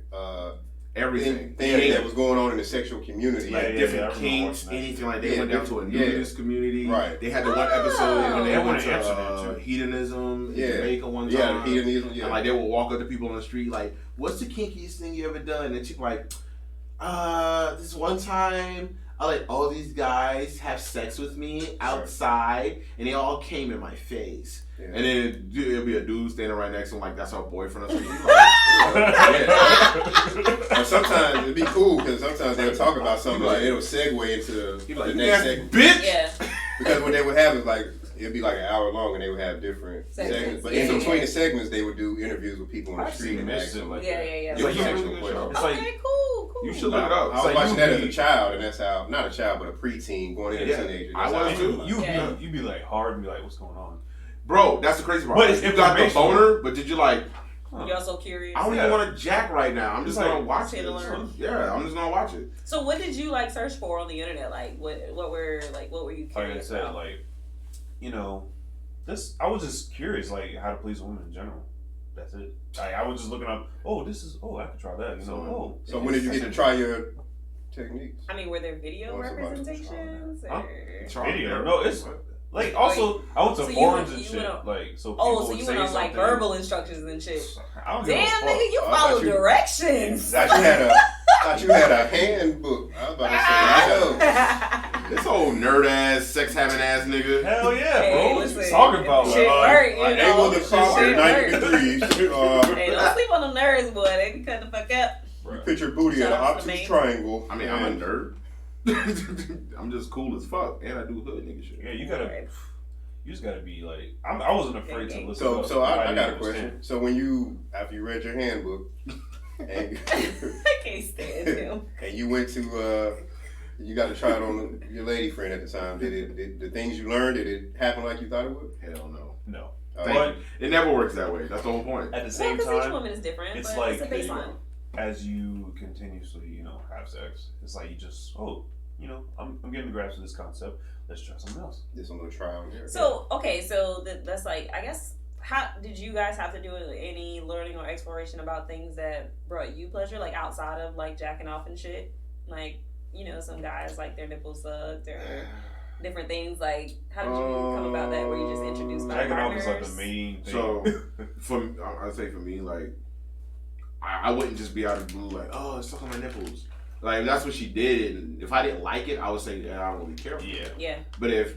S1: everything.
S4: things that was going on in the sexual community.
S1: Like
S3: Yeah, I
S1: different
S3: remember
S1: kinks,
S3: watching that
S1: anything
S3: shit.
S1: like they
S4: Yeah,
S1: went down to a
S4: yeah.
S1: nudist community.
S4: Right.
S1: They had the one episode when they
S3: They
S1: went
S3: went
S1: to
S3: to Amsterdam, too.
S1: hedonism
S4: Yeah.
S1: in Jamaica one
S4: Yeah,
S1: time.
S4: hedonism, yeah.
S1: And like they would walk up to people on the street like, "What's the kinkiest thing you ever done?" And she'd be like, "This one time I let all these guys have sex with me outside, and they all came in my face."
S4: Yeah.
S1: And then it'll be a dude standing right next to him like that's our boyfriend or something. He's like, yeah.
S4: Or sometimes it'd be cool because sometimes they'll talk about something like it'll segue into
S1: He'd be
S4: the
S1: like,
S4: next
S1: "Yeah,
S4: segment.
S1: bitch."
S2: Yeah.
S4: Because what they would have is like it'd be like an hour long and they would have different
S2: Segments.
S4: segments. But
S2: Yeah,
S4: in between
S2: yeah.
S4: the segments, they would do interviews with people on the
S3: I've
S4: street
S3: seen
S4: and
S3: this
S4: ask
S3: shit
S4: them.
S3: like
S2: Yeah.
S1: It's
S4: Yeah,
S1: like
S4: yeah.
S1: a really good show.
S3: It's like
S2: Okay, cool.
S1: You should look it up.
S4: I was
S3: like
S4: watching
S3: you
S4: that as a
S3: be-
S4: child, and that's how not a child, but a preteen going into
S1: Yeah.
S4: teenager.
S1: I
S4: That's
S1: was
S4: how
S1: too.
S3: You
S2: Yeah.
S3: be like hard and be like, what's going on?
S1: Bro, that's the crazy part.
S3: But it's
S1: you got the
S3: informational.
S1: boner, but did you like,
S2: You're also curious.
S1: I don't
S3: Yeah.
S1: even want to jack right now. I'm just
S3: It's
S1: gonna
S3: like,
S1: watch
S2: see
S1: it.
S2: to learn.
S1: Yeah, I'm just gonna watch it.
S2: So what did you like search for on the internet? Like what were you
S3: Like I
S2: curious
S3: said,
S2: about?
S3: like, I was just curious, like, how to please a woman in general. That's it. I was just looking up, I could try that,
S4: So when did you get to try your techniques?
S2: I mean, were there video
S4: What's about
S2: representations?
S3: Huh?
S2: Or...
S3: Video. No, it's like, also, I went to
S2: So you
S3: forums
S2: went-
S3: and
S2: you
S3: shit,
S2: went on-
S3: like, so people
S2: Oh, so
S3: would
S2: you
S3: say
S2: went on like
S3: something.
S2: verbal instructions and shit.
S3: I don't give a
S2: Damn,
S3: fuck.
S2: nigga, you
S4: I
S2: follow
S4: thought you-
S2: directions.
S4: Thought you had a handbook. I was about to say,
S1: This old nerd ass, sex having ass nigga.
S3: Hell yeah,
S2: Hey,
S3: bro. What
S2: listen,
S3: you talking about?
S2: shit work, you know.
S4: able to cross
S2: Shit
S4: 90
S2: work.
S4: degrees.
S2: Hey, don't sleep on them nerds, boy. They be cutting the fuck up.
S4: You put your booty in
S2: Shout
S4: an
S2: out to the
S4: obtuse
S2: man.
S4: triangle.
S1: I mean, I'm a nerd. I'm just cool as fuck, and I do hood nigga shit.
S3: Yeah, you just gotta be like, I wasn't afraid to listen.
S4: So I got a
S3: didn't
S4: question.
S3: understand.
S4: So after you read your handbook, and
S2: I can't stand him.
S4: and you went to You got to try it on your lady friend at the time. Did the things you learned, did it happen like you thought it would?
S1: Hell no.
S3: No.
S1: But it never works that way. That's the whole point.
S3: At the same
S2: because
S3: time,
S2: each woman is different,
S3: it's
S2: but
S3: like
S2: it's a baseline.
S3: as you continuously, have sex, it's like you just, I'm getting the grasp of this concept. Let's try something else.
S4: Just a little trial and error.
S2: So, okay, so that's like, I guess, how did you guys have to do any learning or exploration about things that brought you pleasure, like outside of like jacking off and shit? Like, some guys like their nipples sucked or different things. Like, how did you come about that? Were you just introduced by
S3: Jacking off
S2: partners?
S3: is like the main thing.
S1: So, I'd say for me, like, I wouldn't just be out of the blue like, oh, it's stuck on my nipples. Like, that's what she did. And if I didn't like it, I would say, yeah, I don't really care for it.
S2: Yeah.
S1: But if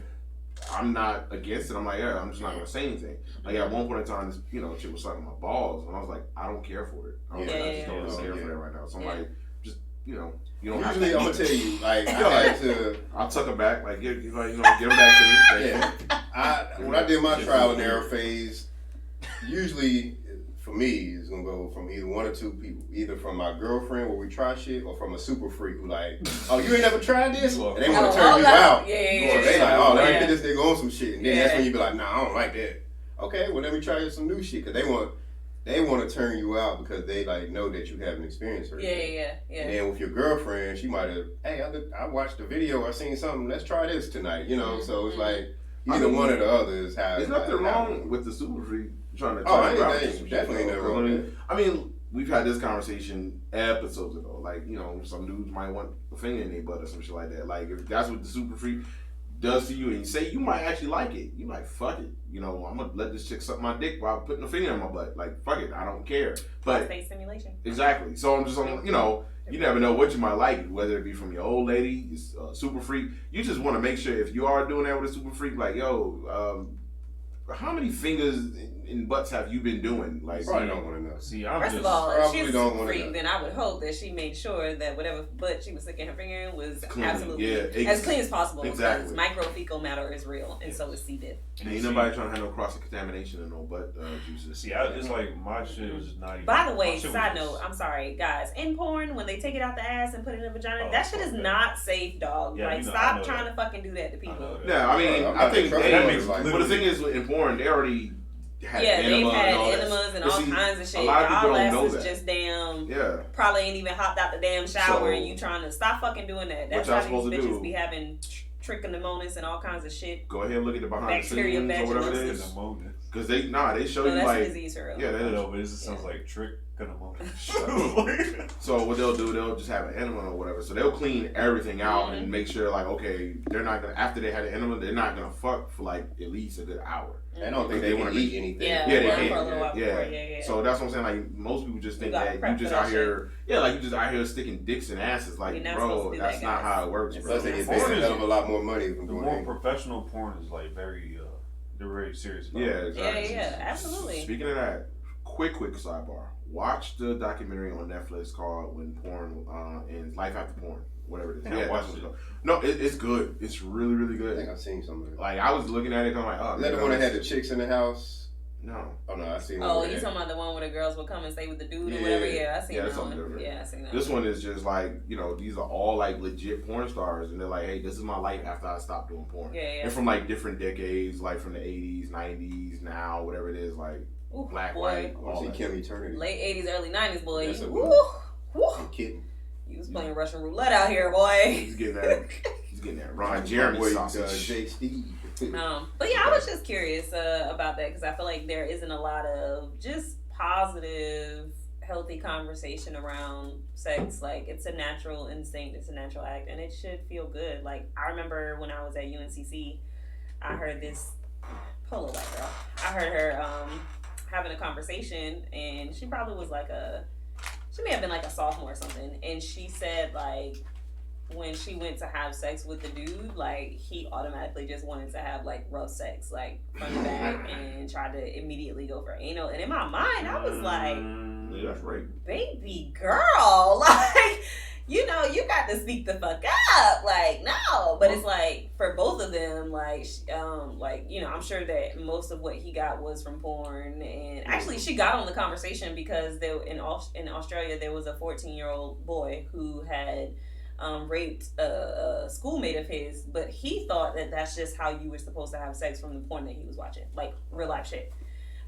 S1: I'm not against it, I'm like, yeah, I'm just not going to say anything. Like, at one point in time, this, chick was sucking my balls. And I was like, I don't care for it. I just don't really care for it right now. So I'm like, just, you don't have to.
S4: Usually, I'm going to tell you, like,
S1: I'll tuck her back. Like, give them back to me.
S4: Yeah. When I did my trial and error phase, usually, for me, it's gonna go from either one or two people. Either from my girlfriend where we try shit, or from a super freak who like, oh, you ain't never tried this? And they want to turn you out.
S2: Yeah.
S4: So they like, oh, let me get this nigga on some shit. And then that's when you be like, nah, I don't like that. Okay, well, let me try some new shit. Because they want to turn you out because they like know that you haven't experienced her.
S2: Yeah.
S4: And then with your girlfriend, she might have, hey, I watched the video, I seen something, let's try this tonight. So it's like, either one or the other is how
S1: there's nothing wrong with the super freak trying to
S4: definitely never wrong.
S1: I mean, we've had this conversation episodes ago. Like, some dudes might want a finger in their butt or some shit like that. Like, if that's what the super freak does to you, and you say you might actually like it, you like, fuck it. I'm gonna let this chick suck my dick while putting a finger in my butt. Like, fuck it, I don't care. But
S2: space simulation.
S1: Exactly. So I'm just you never know what you might like, whether it be from your old lady, super freak. You just want to make sure if you are doing that with a super freak, like, yo, how many fingers in butts have you been doing? Like,
S4: probably don't want to know.
S3: See,
S2: First of all, if she was a super freak, then I would hope that she made sure that whatever butt she was sticking her finger in was
S1: clean.
S2: Absolutely as clean as possible.
S1: Exactly.
S2: Because microfecal matter is real, and so is C. diff.
S1: Ain't nobody trying to have no cross-contamination in no butt juices.
S3: See, it's like my shit was just not even.
S2: By the way, side note, I'm sorry, guys. In porn, when they take it out the ass and put it in the vagina, that shit is not safe, dog.
S3: Yeah,
S2: stop trying to fucking do that to people.
S1: Yeah, I mean, I think
S3: that makes.
S1: But the thing is, in porn, they already had
S2: they've had enemas and all kinds of shit.
S1: A lot of people don't know
S2: is
S1: that.
S2: Just damn.
S1: Yeah.
S2: Probably ain't even hopped out the damn shower, and you trying to stop fucking doing that. That's why these bitches be having trichomoniasis and all kinds of shit.
S1: Go ahead and look at the behind the scenes or whatever it is. Because they show you
S2: that's
S1: like
S2: a disease for real.
S3: Yeah, they know, but it just sounds like trichomonisis.
S1: So what they'll do, they'll just have an enema or whatever. So they'll clean everything out and make sure, like, okay, they're not gonna, after they had an enema, they're not gonna fuck for like at least a good hour.
S4: I don't think they want to eat anything.
S2: Yeah,
S1: they
S2: for a little while before.
S1: Yeah. So that's what I'm saying. Like, most people just think that you just out here, like you just out here sticking dicks in asses. Like, bro, that's not how it works.
S4: Plus, they get paid a hell of a lot more money from doing
S3: more professional porn is like very, they're very serious about
S1: it. Exactly.
S2: Yeah, absolutely.
S1: Speaking of that, quick sidebar. Watch the documentary on Netflix called "When Porn Ends," Life After Porn, whatever it is.
S3: Yeah, watch it.
S1: No, it's good. It's really, really good.
S4: I think I've seen some of it.
S1: Like, I was looking at it, and I'm like, oh.
S4: Is that the one that had the chicks in the house?
S1: No.
S4: Oh, no, I seen one.
S2: Oh, you talking about the one where the girls would come and stay with the dude or whatever? Yeah, I seen that one.
S1: Different.
S2: Yeah, I seen that
S1: This one is just like, these are all like legit porn stars, and they're like, hey, this is my life after I stopped doing porn.
S2: Yeah.
S1: And from like different decades, like from the 80s, 90s, now, whatever it is, like black, white, all that.
S4: Kim Eternity.
S2: Late 80s, early 90s, boy.
S4: I'm kidding.
S2: You was playing Russian roulette out here, boy.
S1: He's getting that Ron Jeremy sausage.
S4: J. Steve.
S2: But yeah, I was just curious about that because I feel like there isn't a lot of just positive, healthy conversation around sex. Like, it's a natural instinct, it's a natural act, and it should feel good. Like, I remember when I was at UNCC, I heard this polo white girl. I heard her having a conversation, and she probably was like she may have been like a sophomore or something, and she said like, when she went to have sex with the dude, like, he automatically just wanted to have, like, rough sex, like, from the back, and tried to immediately go for anal. And in my mind, I was like,
S1: yeah, that's right.
S2: Baby girl, like, you got to speak the fuck up. Like, no. But it's like, for both of them, like, I'm sure that most of what he got was from porn. And actually, she got on the conversation because in Australia, there was a 14-year-old boy who had raped a schoolmate of his, but he thought that that's just how you were supposed to have sex from the porn that he was watching, like real life shit.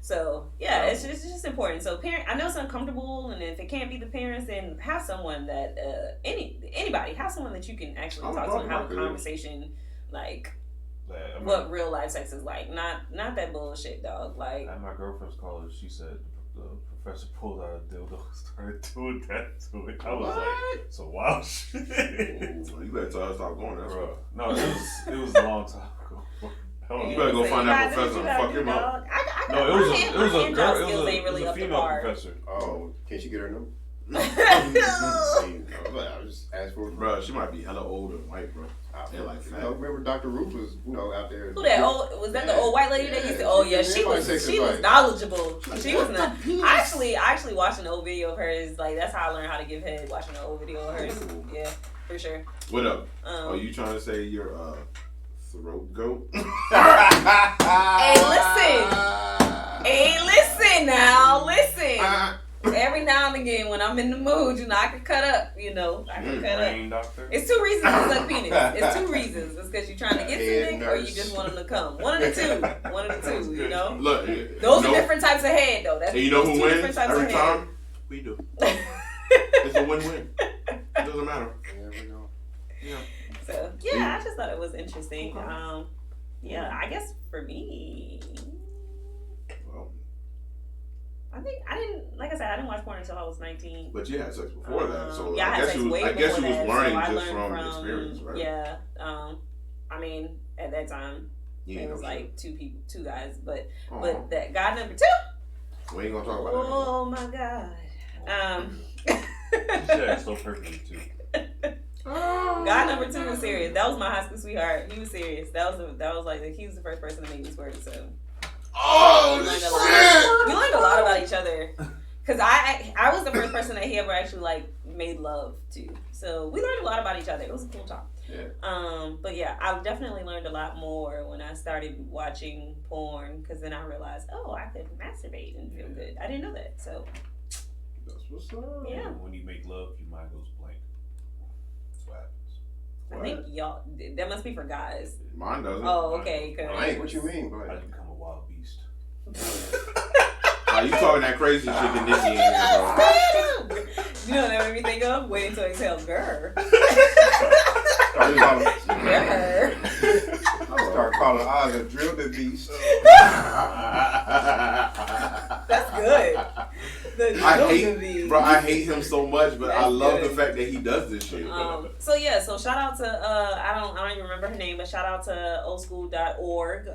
S2: So yeah, it's just important. So I know it's uncomfortable, and if it can't be the parents, then have someone that anybody have someone that you can actually talk to and have a conversation, like what real life sex is like, not that bullshit, dog. Like
S3: at my girlfriend's college, she said the professor pulled out a dildo and started doing that to it. I was like, so wild shit.
S1: Ooh, you better tell her to stop going there, bro.
S3: No, it was a long time ago.
S1: You better go find that professor and fuck him up.
S3: No, it was a girl. It was a female professor.
S4: Oh, can't you get her number?
S2: No.
S4: I just asked for it.
S1: Bro, she might be hella old and white, bro.
S4: Yeah, like I remember Dr. Ruth was, out there.
S2: Who that old? Was that the old white lady that used to? Oh yeah, she was knowledgeable. She was not. I actually watched an old video of hers. Like that's how I learned how to give head. Watching an old video of hers. Yeah, for sure.
S1: What up? Are you trying to say you're throat goat? Hey, listen now, listen. Every now and again, when I'm in the mood, I can cut up. I can cut up.
S3: Doctor.
S2: It's 2 reasons to suck penis. It's 2 reasons. It's because you're trying to get some dick, or you just want them to come. One of the two.
S1: Look,
S2: those are different types of head, though. That's
S1: and you know who wins every time?
S2: Head.
S1: We do. It's a win-win. It doesn't matter.
S4: Yeah.
S2: So yeah, I just thought it was interesting. Yeah, I guess for me, I think I didn't. Like I said, I didn't watch porn until I was 19.
S1: But you had sex before that, so
S2: yeah, I
S1: guess you was learning
S2: so
S1: just from experience, right?
S2: Yeah. I mean, at that time, it was like 2 guys, but that guy number 2.
S1: We ain't gonna talk about that.
S2: Oh my god.
S3: She said it so perfectly too.
S2: Guy number 2 was serious. That was my high school sweetheart. He was serious. That was like he was the first person to make me squirt. So.
S1: Oh shit!
S2: We learned a lot about each other. Cause I was the first person that he ever actually like made love to. So we learned a lot about each other. It was a cool talk.
S1: Yeah.
S2: But yeah, I definitely learned a lot more when I started watching porn. Cause then I realized, I could masturbate and feel good. I didn't know that. So.
S1: That's what's up.
S2: Yeah.
S3: When you make love, your mind goes blank. That's what happens.
S2: I think y'all. That must be for guys.
S1: Mine doesn't.
S2: Oh, okay.
S4: Blank? What you mean, blank?
S3: I become a wild beast.
S1: You talking that crazy shit to Nikki in here, bro.
S2: You know what that made me think of? Waiting to exhale, grr.
S4: Start calling Oz a drill the beast.
S2: That's good.
S1: I hate him so much, but I love the fact that he does this shit.
S2: So shout out to I don't even remember her name, but shout out to oldschool.org.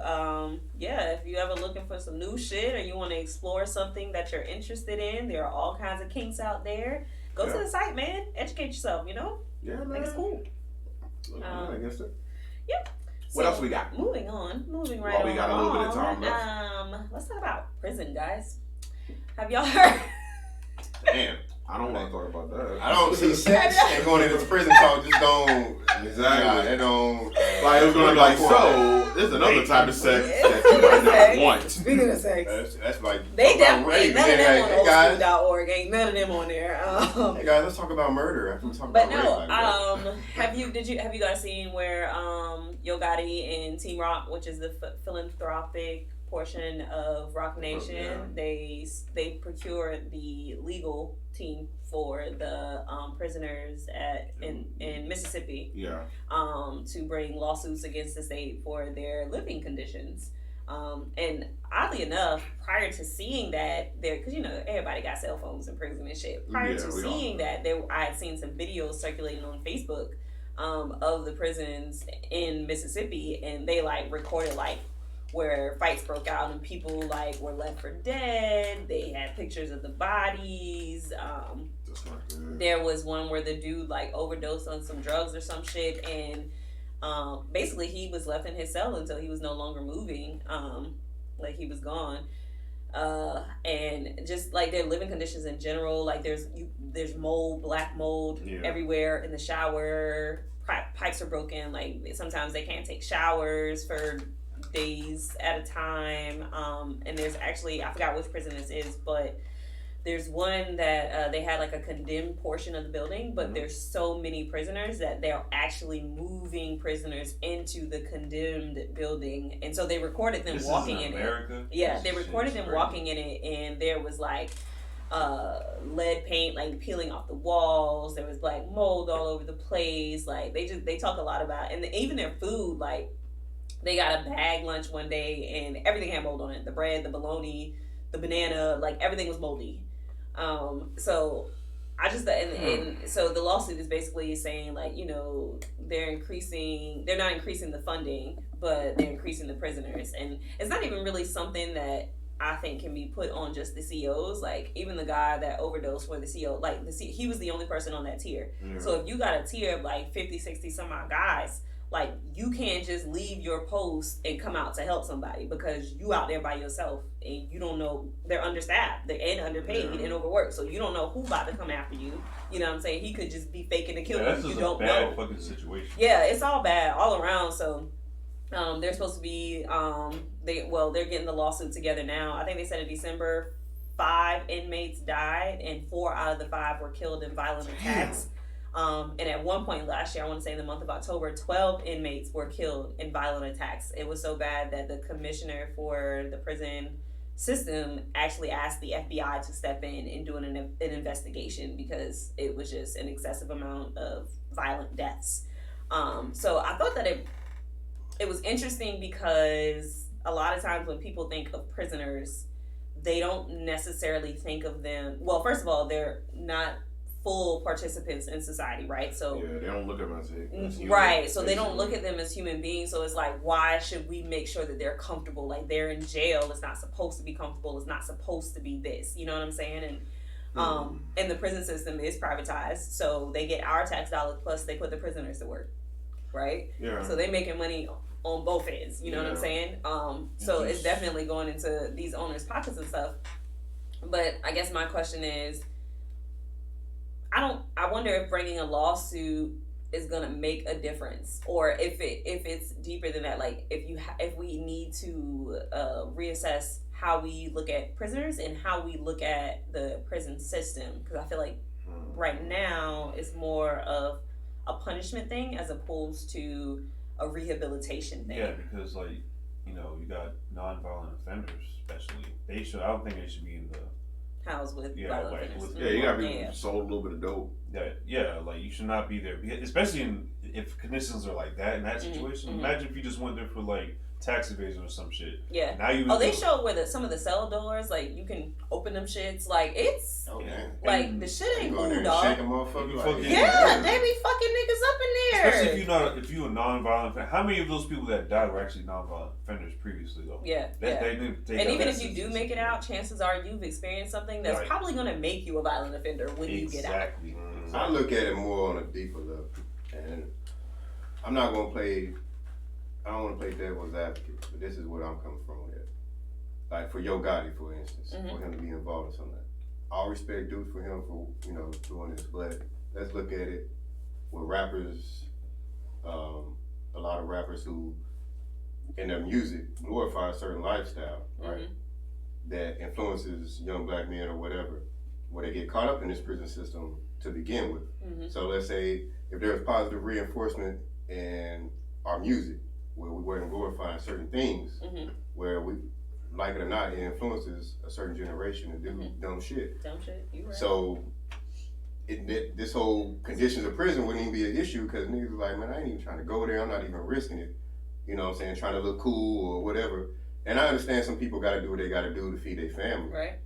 S2: If you ever looking for some new shit or you want to explore something that you're interested in, there are all kinds of kinks out there. Go to the site, man. Educate yourself.
S1: Yeah, man.
S2: Like it's cool.
S1: I guess so.
S2: Yep.
S1: What else we got?
S2: Moving right on.
S1: We got a little bit of time left.
S2: Let's talk about prison, guys. Have y'all heard?
S1: Damn, I don't want to talk about that.
S4: I don't see sex and going into prison talk. Just don't.
S1: Exactly.
S4: They don't.
S1: Like it was gonna be like, so there's another type of sex that you might not want.
S2: Speaking of sex,
S4: that's like
S2: they definitely none of them on
S4: oldschool.org.
S2: Ain't none of them on there.
S4: Hey guys, let's talk about murder. After we talk
S2: but
S4: about
S2: no, have you guys seen where Yo Gotti and Team Rock, which is the philanthropic portion of Rock Nation, they procured the legal team for the prisoners in Mississippi, to bring lawsuits against the state for their living conditions. And oddly enough, prior to seeing that, because everybody got cell phones in prison and shit. Prior to seeing that, I had seen some videos circulating on Facebook of the prisons in Mississippi, and they recorded where fights broke out and people were left for dead. They had pictures of the bodies.
S1: That's not good.
S2: There was one where the dude overdosed on some drugs or some shit, and basically he was left in his cell until he was no longer moving. He was gone. And just their living conditions in general, there's mold, black mold everywhere in the shower. Pipes are broken. Sometimes they can't take showers for days at a time. And there's actually, I forgot which prison this is, but There's one that they had like a condemned portion of the building, but
S1: Mhm.
S2: there's so many prisoners that they're actually moving prisoners into the condemned building, and so they recorded them
S3: This
S2: walking
S3: is
S2: in
S3: America?
S2: it. Yeah,
S3: This
S2: they
S3: shit
S2: recorded
S3: is
S2: them
S3: crazy.
S2: walking in it, and there was like lead paint like peeling off the walls. There was black mold all over the place. Like they talk a lot about, and even their food. Like they got a bag lunch one day, and everything had mold on it. The bread, the bologna, the banana, like everything was moldy. So I just and so the lawsuit is basically saying like, you know, they're not increasing the funding, but they're increasing the prisoners, and it's not even really something that I think can be put on just the COs. Like even the guy that overdosed for the CO, like he was the only person on that tier.
S1: Yeah.
S2: So if you got a tier of like 50, 60 some odd guys, like you can't just leave your post and come out to help somebody because you out there by yourself and you don't know, they're understaffed, they're underpaid and overworked, so you don't know who about to come after you. You know what I'm saying? He could just be faking to kill you.
S3: That's
S2: You
S3: just
S2: don't
S3: a bad
S2: know.
S3: fucking situation.
S2: Yeah, it's all bad all around. So they're supposed to be they're getting the lawsuit together now. I think they said in December 5 inmates died and 4 out of the 5 were killed in violent attacks. And at one point last year, I want to say in the month of October, 12 inmates were killed in violent attacks. It was so bad that the commissioner for the prison system actually asked the FBI to step in and do an investigation because it was just an excessive amount of violent deaths. So I thought that it was interesting because a lot of times when people think of prisoners, they don't necessarily think of them. Well, first of all, they're not full participants in society, right? So
S1: yeah, they don't look at them as human,
S2: right. So they
S1: basically.
S2: don't look at them as human beings. So it's like, why should we make sure that they're comfortable? Like they're in jail. It's not supposed to be comfortable. It's not supposed to be this. You know what I'm saying? And and the prison system is privatized, so they get our tax dollars plus they put the prisoners to work, right?
S1: Yeah.
S2: So they're making money on both ends. You know what I'm saying? So it's definitely going into these owners' pockets and stuff. But I guess my question is, I wonder if bringing a lawsuit is gonna make a difference, or if it's deeper than that. Like if we need to reassess how we look at prisoners and how we look at the prison system, because I feel like right now it's more of a punishment thing as opposed to a rehabilitation thing.
S3: Yeah, because like, you know, you got non-violent offenders, especially. I don't think they should be in the
S2: Housed with
S3: Yeah,
S2: violent
S3: like,
S2: offenders.
S1: Yeah, you got people who sold a little bit of dope.
S3: Yeah, like you should not be there, especially if conditions are like that in that situation. Imagine if you just went there for like tax evasion or some shit.
S2: Yeah.
S3: Now
S2: they showed where some of the cell doors, like you can open them shits. Like it's like the shit ain't cool, dog.
S4: Shake a motherfucker. Like,
S2: yeah, they be fucking niggas up in there.
S3: Especially if you a non-violent offender. How many of those people that died were actually non-violent offenders previously though?
S2: Yeah. And even if you do make it out, chances are you've experienced something that's probably gonna make you a violent offender when you get out.
S3: Exactly.
S4: I look at it more on a deeper level, and I don't want to play devil's advocate, but this is what I'm coming from with it. Like for Yo Gotti, for instance, for him to be involved in something. All respect due for him for, doing this, but let's look at it with rappers, a lot of rappers who in their music glorify a certain lifestyle, right? That influences young black men or whatever, where they get caught up in this prison system to begin with. So let's say if there's positive reinforcement in our music, where we weren't glorifying certain things, where we, like it or not, it influences a certain generation to do dumb shit.
S2: Dumb shit, you right.
S4: So this whole conditions of prison wouldn't even be an issue because niggas are like, man, I ain't even trying to go there. I'm not even risking it. You know what I'm saying? Trying to look cool or whatever. And I understand some people got to do what they got to do to feed their family.
S2: Right.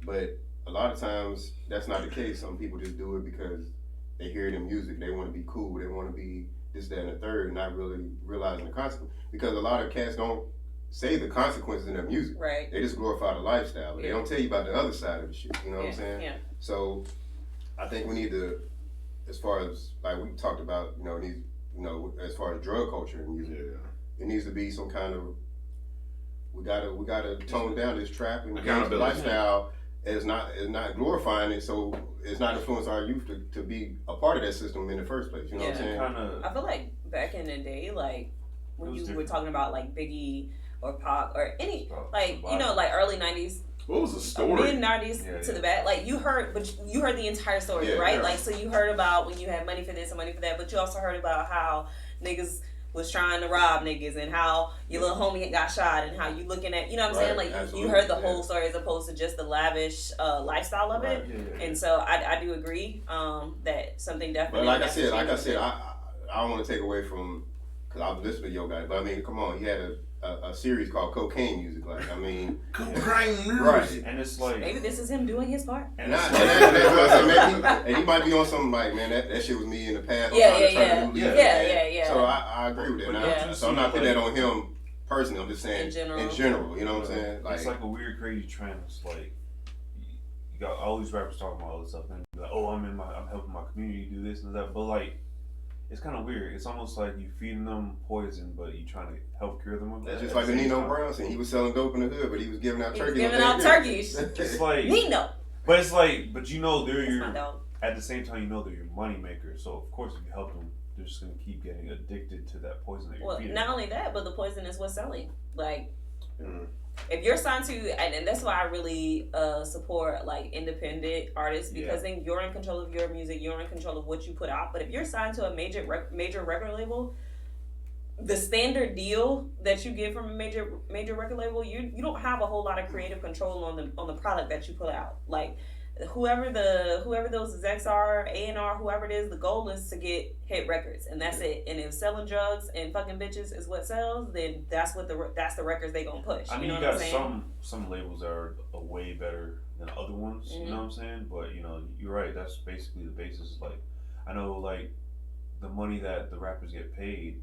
S4: But a lot of times that's not the case. Some people just do it because they hear it in music. They want to be cool. They want to be this, that, and the third, not really realizing the consequence. Because a lot of cats don't say the consequences in their music.
S2: Right.
S4: They just glorify the lifestyle. They don't tell you about the other side of the shit. You know what I'm saying?
S2: Yeah.
S4: So I think we need to, as far as like we talked about, as far as drug culture and music, it needs to be some kind of we gotta tone down this trap and the lifestyle is not glorifying it, so it's not influencing our youth to be a part of that system in the first place. You know what I'm saying?
S2: I feel like back in the day, like when you were talking about like Biggie or Pac or any like like early '90s.
S1: What was the story?
S2: Me and Nardi's to the back. Like you heard the entire story, right?
S1: Yeah.
S2: Like so you heard about when you had money for this and money for that, but you also heard about how niggas was trying to rob niggas and how your little homie got shot and how you looking at, you know what I'm saying? Like you heard the whole story as opposed to just the lavish lifestyle of it. Yeah. And so I do agree that something definitely.
S4: But like I said, I don't want to take away from, because I've listened to Yo guys, but I mean, come on, he had a series called Cocaine Music. Like, I mean,
S1: Cocaine Music,
S4: right?
S3: And it's like
S2: maybe this is him doing his part.
S4: And he might be on something like, man, that shit was me in the past.
S2: Yeah.
S4: So I agree with that. Now, so I'm not putting that on him personally. I'm just saying in general. You know what I'm saying? Like,
S3: it's like a weird, crazy trend. It's like you got all these rappers talking about all this stuff, and like, oh, I'm helping my community do this and that, but like. It's kind of weird. It's almost like you feeding them poison, but you trying to help cure them.
S4: That's just like the Nino Brown thing. He was selling dope in the hood, but he was giving out turkeys.
S3: It's like
S2: Nino.
S3: But it's like, but you know they're your.
S2: Dog.
S3: At the same time, you know they're your money maker. So of course, if you help them, they're just gonna keep getting addicted to that poison that you're feeding.
S2: Not only that, but the poison is what's selling. Like. If you're signed to, and that's why I really support like independent artists because then you're in control of your music, you're in control of what you put out. But if you're signed to a major record label, the standard deal that you get from a major record label, you don't have a whole lot of creative control on the product that you put out. Like whoever those execs are, A&R, whoever it is, the goal is to get hit records, and that's it. And if selling drugs and fucking bitches is what sells, then that's the records they gonna push.
S3: I mean,
S2: you know
S3: got
S2: what I'm saying?
S3: some labels that are way better than other ones. You know what I'm saying? But you know, you're right. That's basically the basis. Like, I know like the money that the rappers get paid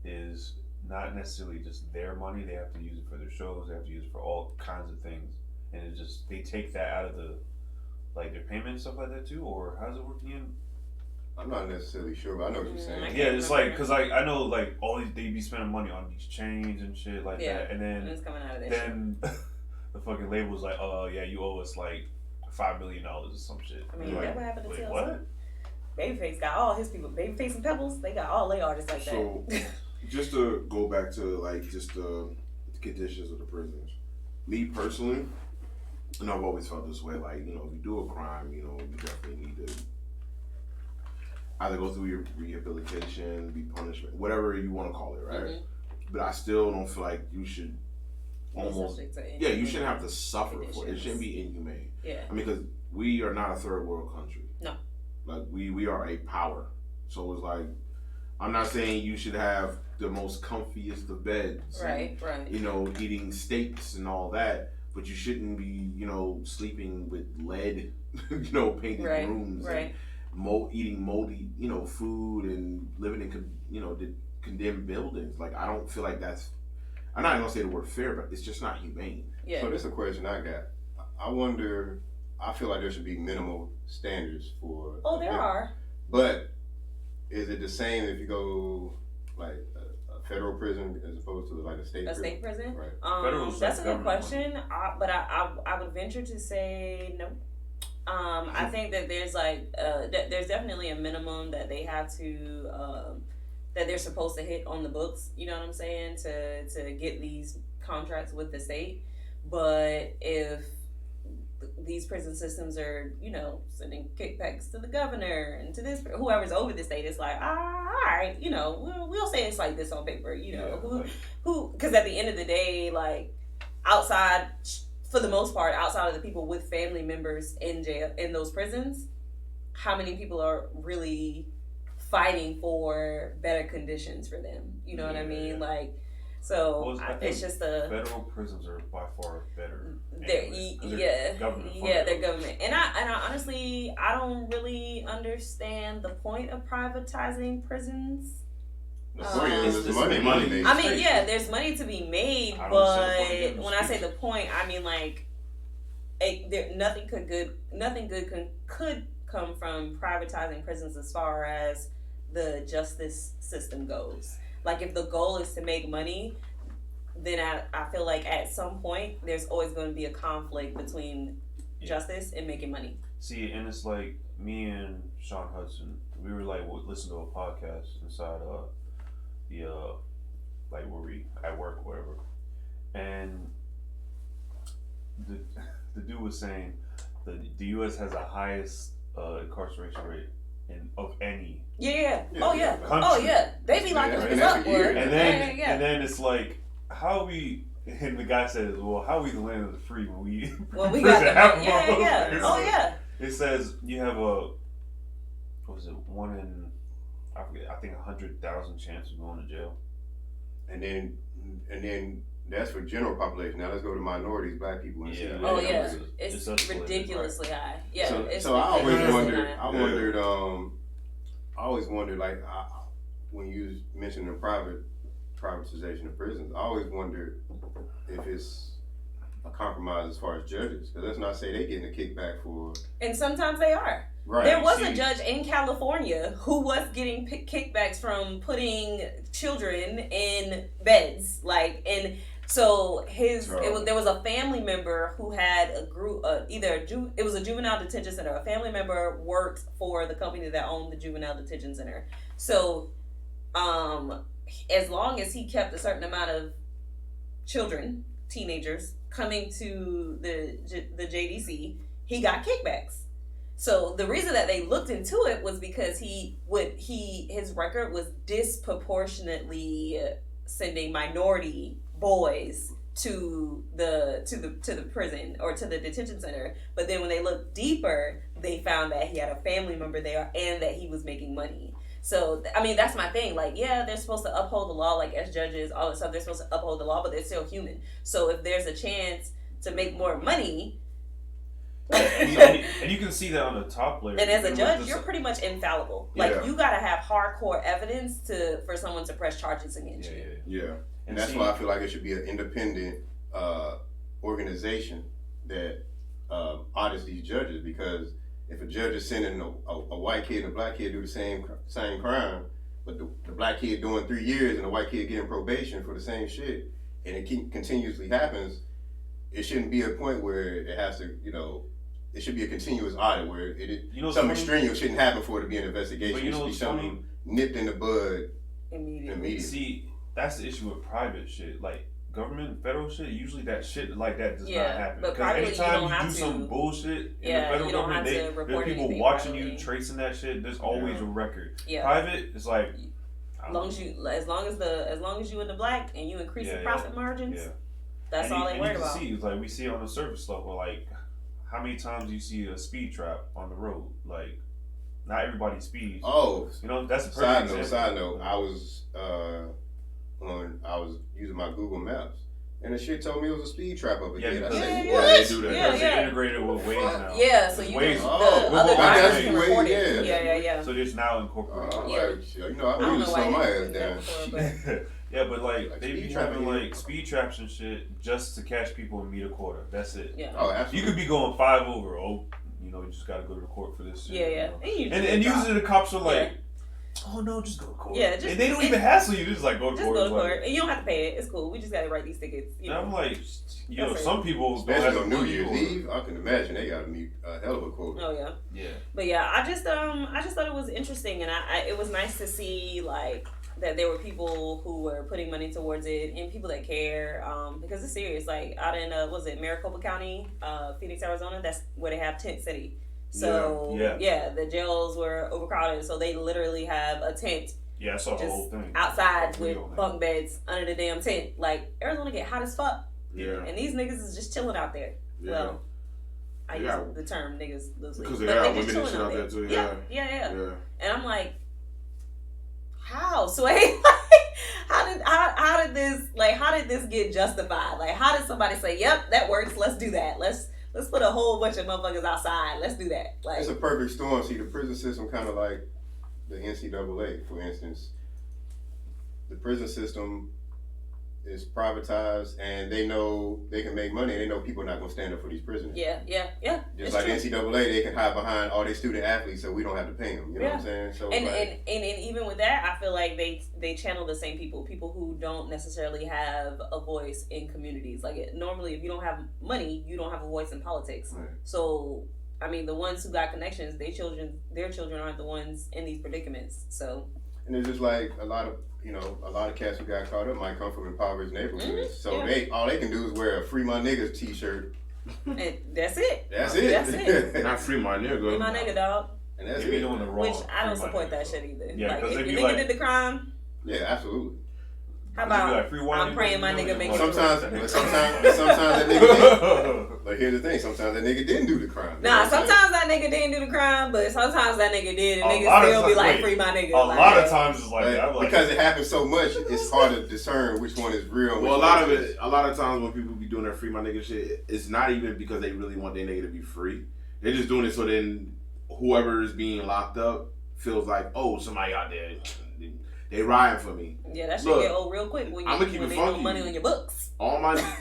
S3: is not necessarily just their money. They have to use it for their shows. They have to use it for all kinds of things, and it just they take that out of the. Like their payment and stuff like that too, or how's it working in?
S4: I'm not necessarily sure, but I know what you're saying.
S3: Yeah, it's like because I know like all these they be spending money on these chains and shit like that, and then
S2: it's coming out of
S3: the fucking label's like, oh yeah, you owe us like $5 million or some shit.
S2: I mean, that what happened to TLC.
S3: What?
S2: Babyface got all his people. Babyface and Pebbles, they got all their artists like that.
S1: So, just to go back to like just the conditions of the prisons. Me personally. And I've always felt this way, like, you know, if you do a crime, you know, you definitely need to either go through your rehabilitation, be punishment, whatever you want to call it, right? Mm-hmm. But I still don't feel like you should you shouldn't have to suffer for it. It shouldn't be inhumane.
S2: Yeah.
S1: I mean, because we are not a third world country.
S2: No.
S1: Like, we are a power. So it's like, I'm not saying you should have the most comfiest of beds.
S2: Right.
S1: You know, eating steaks and all that. But you shouldn't be, you know, sleeping with lead, you know, painted rooms, and eating moldy, you know, food and living in, you know, condemned buildings. Like, I don't feel like that's. I'm not gonna say the word fair, but it's just not humane.
S2: Yeah.
S4: So this is a question I got. I wonder. I feel like there should be minimal standards for.
S2: Oh, there are.
S4: But is it the same if you go like? Federal prison as opposed to like a state prison?
S2: State prison?
S4: Right.
S2: That's a good question, but I would venture to say no. I think that there's like there's definitely a minimum that they have to that they're supposed to hit on the books. You know what I'm saying, to get these contracts with the state. But if these prison systems are, you know, sending kickbacks to the governor and to this whoever's over the state, it's like, all right, you know, we'll say it's like this on paper, you know, who because at the end of the day, like outside, for the most part, outside of the people with family members in jail in those prisons, how many people are really fighting for better conditions for them? You know what I mean? Like. So it's just
S3: federal prisons are by far better.
S2: They're government. And I honestly I don't really understand the point of privatizing prisons.
S4: The point is there's money.
S2: I mean, yeah, there's money to be made, but when I say the point, I mean like nothing good could come from privatizing prisons as far as the justice system goes. Like, if the goal is to make money, then I feel like at some point there's always going to be a conflict between justice and making money.
S3: See, and it's like me and Sean Hudson, we were like listen to a podcast inside the like where we at work or whatever, and the dude was saying the U.S. has the highest incarceration rate of any.
S2: Yeah. Oh yeah.
S3: Country.
S2: Oh yeah. They be locking niggas up, boy.
S3: And then it's like, how we. And the guy says, "Well, how are we the land of the free when we
S2: got the yeah. Oh yeah."
S3: It says you have a what was it 1 in I forget, I think 100,000 chance of going to jail.
S4: And then that's for general population. Now let's go to minorities, black people. And
S3: yeah.
S2: Oh yeah. It's ridiculously high. Yeah.
S4: So I always wondered. I always wondered, like when you mentioned the privatization of prisons, I always wondered if it's a compromise as far as judges, because let's not say they getting a kickback for.
S2: And sometimes they are.
S4: Right.
S2: There was a judge in California who was getting kickbacks from putting children in beds, so there was a family member who had a group, it was a juvenile detention center. A family member worked for the company that owned the juvenile detention center. So, as long as he kept a certain amount of children, teenagers coming to the JDC, he got kickbacks. So the reason that they looked into it was because his record was disproportionately sending minority boys to the prison or to the detention center. But then when they looked deeper, they found that he had a family member there and that he was making money. So, I mean, that's my thing. Like, yeah, they're supposed to uphold the law, like as judges, all that stuff. They're supposed to uphold the law, but they're still human. So if there's a chance to make more money,
S3: and you can see that on the top layer.
S2: And as a judge, you're pretty much infallible. Like, you gotta have hardcore evidence for someone to press charges against you.
S4: Yeah. And that's why I feel like it should be an independent organization that audits these judges, because if a judge is sending a white kid and a black kid do the same crime, but the black kid doing 3 years and the white kid getting probation for the same shit, and it continuously happens, it shouldn't be a point where it has to, it should be a continuous audit where something extraneous shouldn't happen for it to be an investigation. It should be something nipped in the bud immediately.
S3: See, that's the issue with private shit. Like, government, federal shit, usually that shit like that does not happen.
S2: Because
S3: anytime you do some bullshit in the federal government, there's people watching you, tracing that shit. There's always a record. Yeah. Private, it's like,
S2: as long as you in the black and you increase the profit margins, that's all they worried about.
S3: See, it's like we see on the surface level, like how many times you see a speed trap on the road, like. Not everybody speeds.
S4: Oh,
S3: that's a perfect
S4: side note. I was using my Google Maps, and the shit told me it was a speed trap up again.
S3: They do that. It's integrated with Waze now.
S2: Yeah, so you can other drivers can report it. Yeah.
S3: So it's now incorporated.
S4: I really slow my ass down.
S3: Yeah, but like they be having like speed traps and shit just to catch people and meet a quota. That's it.
S2: Yeah.
S4: Oh, absolutely.
S3: You could be going 5 over. You just gotta go to the court for this shit.
S2: Yeah.
S3: And usually the cops are like, oh no, just go to court. Yeah, and they don't even hassle you. Just like go to court.
S2: Just go to court, and you don't have to pay it. It's cool. We just gotta write these tickets.
S3: And I'm like, some people,
S4: especially on New Year's Eve, I can imagine they gotta meet a hell of a quota.
S2: Oh yeah.
S3: Yeah.
S2: But yeah, I just thought it was interesting, and it was nice to see like that there were people who were putting money towards it and people that care, because it's serious. Like out in Maricopa County, Phoenix, Arizona, that's where they have Tent City. So the jails were overcrowded, so they literally have a tent.
S3: Yeah, I saw the whole thing
S2: outside with bunk beds under the damn tent. Like Arizona get hot as fuck.
S1: Yeah.
S2: And these niggas is just chilling out there. Yeah. Well, I use the term niggas loosely,
S1: because they got women and shit out there too.
S2: Yeah. And I'm like, how? Sway? How did this get justified? Like, how did somebody say, "Yep, that works. Let's do that. Let's put a whole bunch of motherfuckers outside. Let's do that." Like,
S4: it's a perfect storm. See, the prison system kind of like the NCAA, for instance. The prison system is privatized, and they know they can make money, and they know people are not going to stand up for these prisoners.
S2: Yeah.
S4: Just like NCAA, they can hide behind all their student athletes, so we don't have to pay them. You know what I'm saying? So
S2: and even with that, I feel like they channel the same people who don't necessarily have a voice in communities. Like normally, if you don't have money, you don't have a voice in politics.
S4: Right.
S2: So I mean, the ones who got connections, their children aren't the ones in these predicaments. So.
S4: And it's just like a lot of cats who got caught up might come from impoverished neighborhoods. So all they can do is wear a "Free My Niggas" t-shirt
S2: And that's it.
S4: That's it.
S2: That's it.
S1: Not free my nigga.
S2: Free my nigga, dog.
S4: And that's
S3: They be
S4: it.
S3: doing the wrong.
S2: Which I don't
S3: free my
S2: support
S3: nigga,
S2: that
S3: though.
S2: shit either.
S3: Yeah,
S2: like,
S3: because
S2: if
S3: they
S2: the
S3: be
S2: nigga
S3: like,
S2: did the crime,
S4: Yeah, absolutely.
S2: how
S3: They be
S2: about
S3: like, free wine,
S2: I'm praying my nigga make it.
S4: Sometimes that nigga did. But here's the thing: sometimes that nigga didn't do the crime. You know
S2: Nah,
S4: what I'm saying?
S2: sometimes that nigga didn't do the crime, but sometimes that nigga did, and
S3: A
S2: niggas
S3: lot of
S2: still be
S3: times-
S2: like,
S3: wait,
S2: free my nigga.
S3: A lot of times it's like that. I'm like,
S4: because it happens so much, it's hard to discern which one is real. And
S1: Well,
S4: which
S1: a lot
S4: one
S1: of
S4: is-
S1: it, a lot of times when people be doing that free my nigga shit, it's not even because they really want their nigga to be free. They're just doing it so then whoever is being locked up feels like, oh, somebody out there, they riding for me.
S2: Yeah, that shit
S1: Look,
S2: get old real quick when you
S1: I'ma keep
S2: when
S1: it
S2: they no
S1: funky.
S2: money on your books.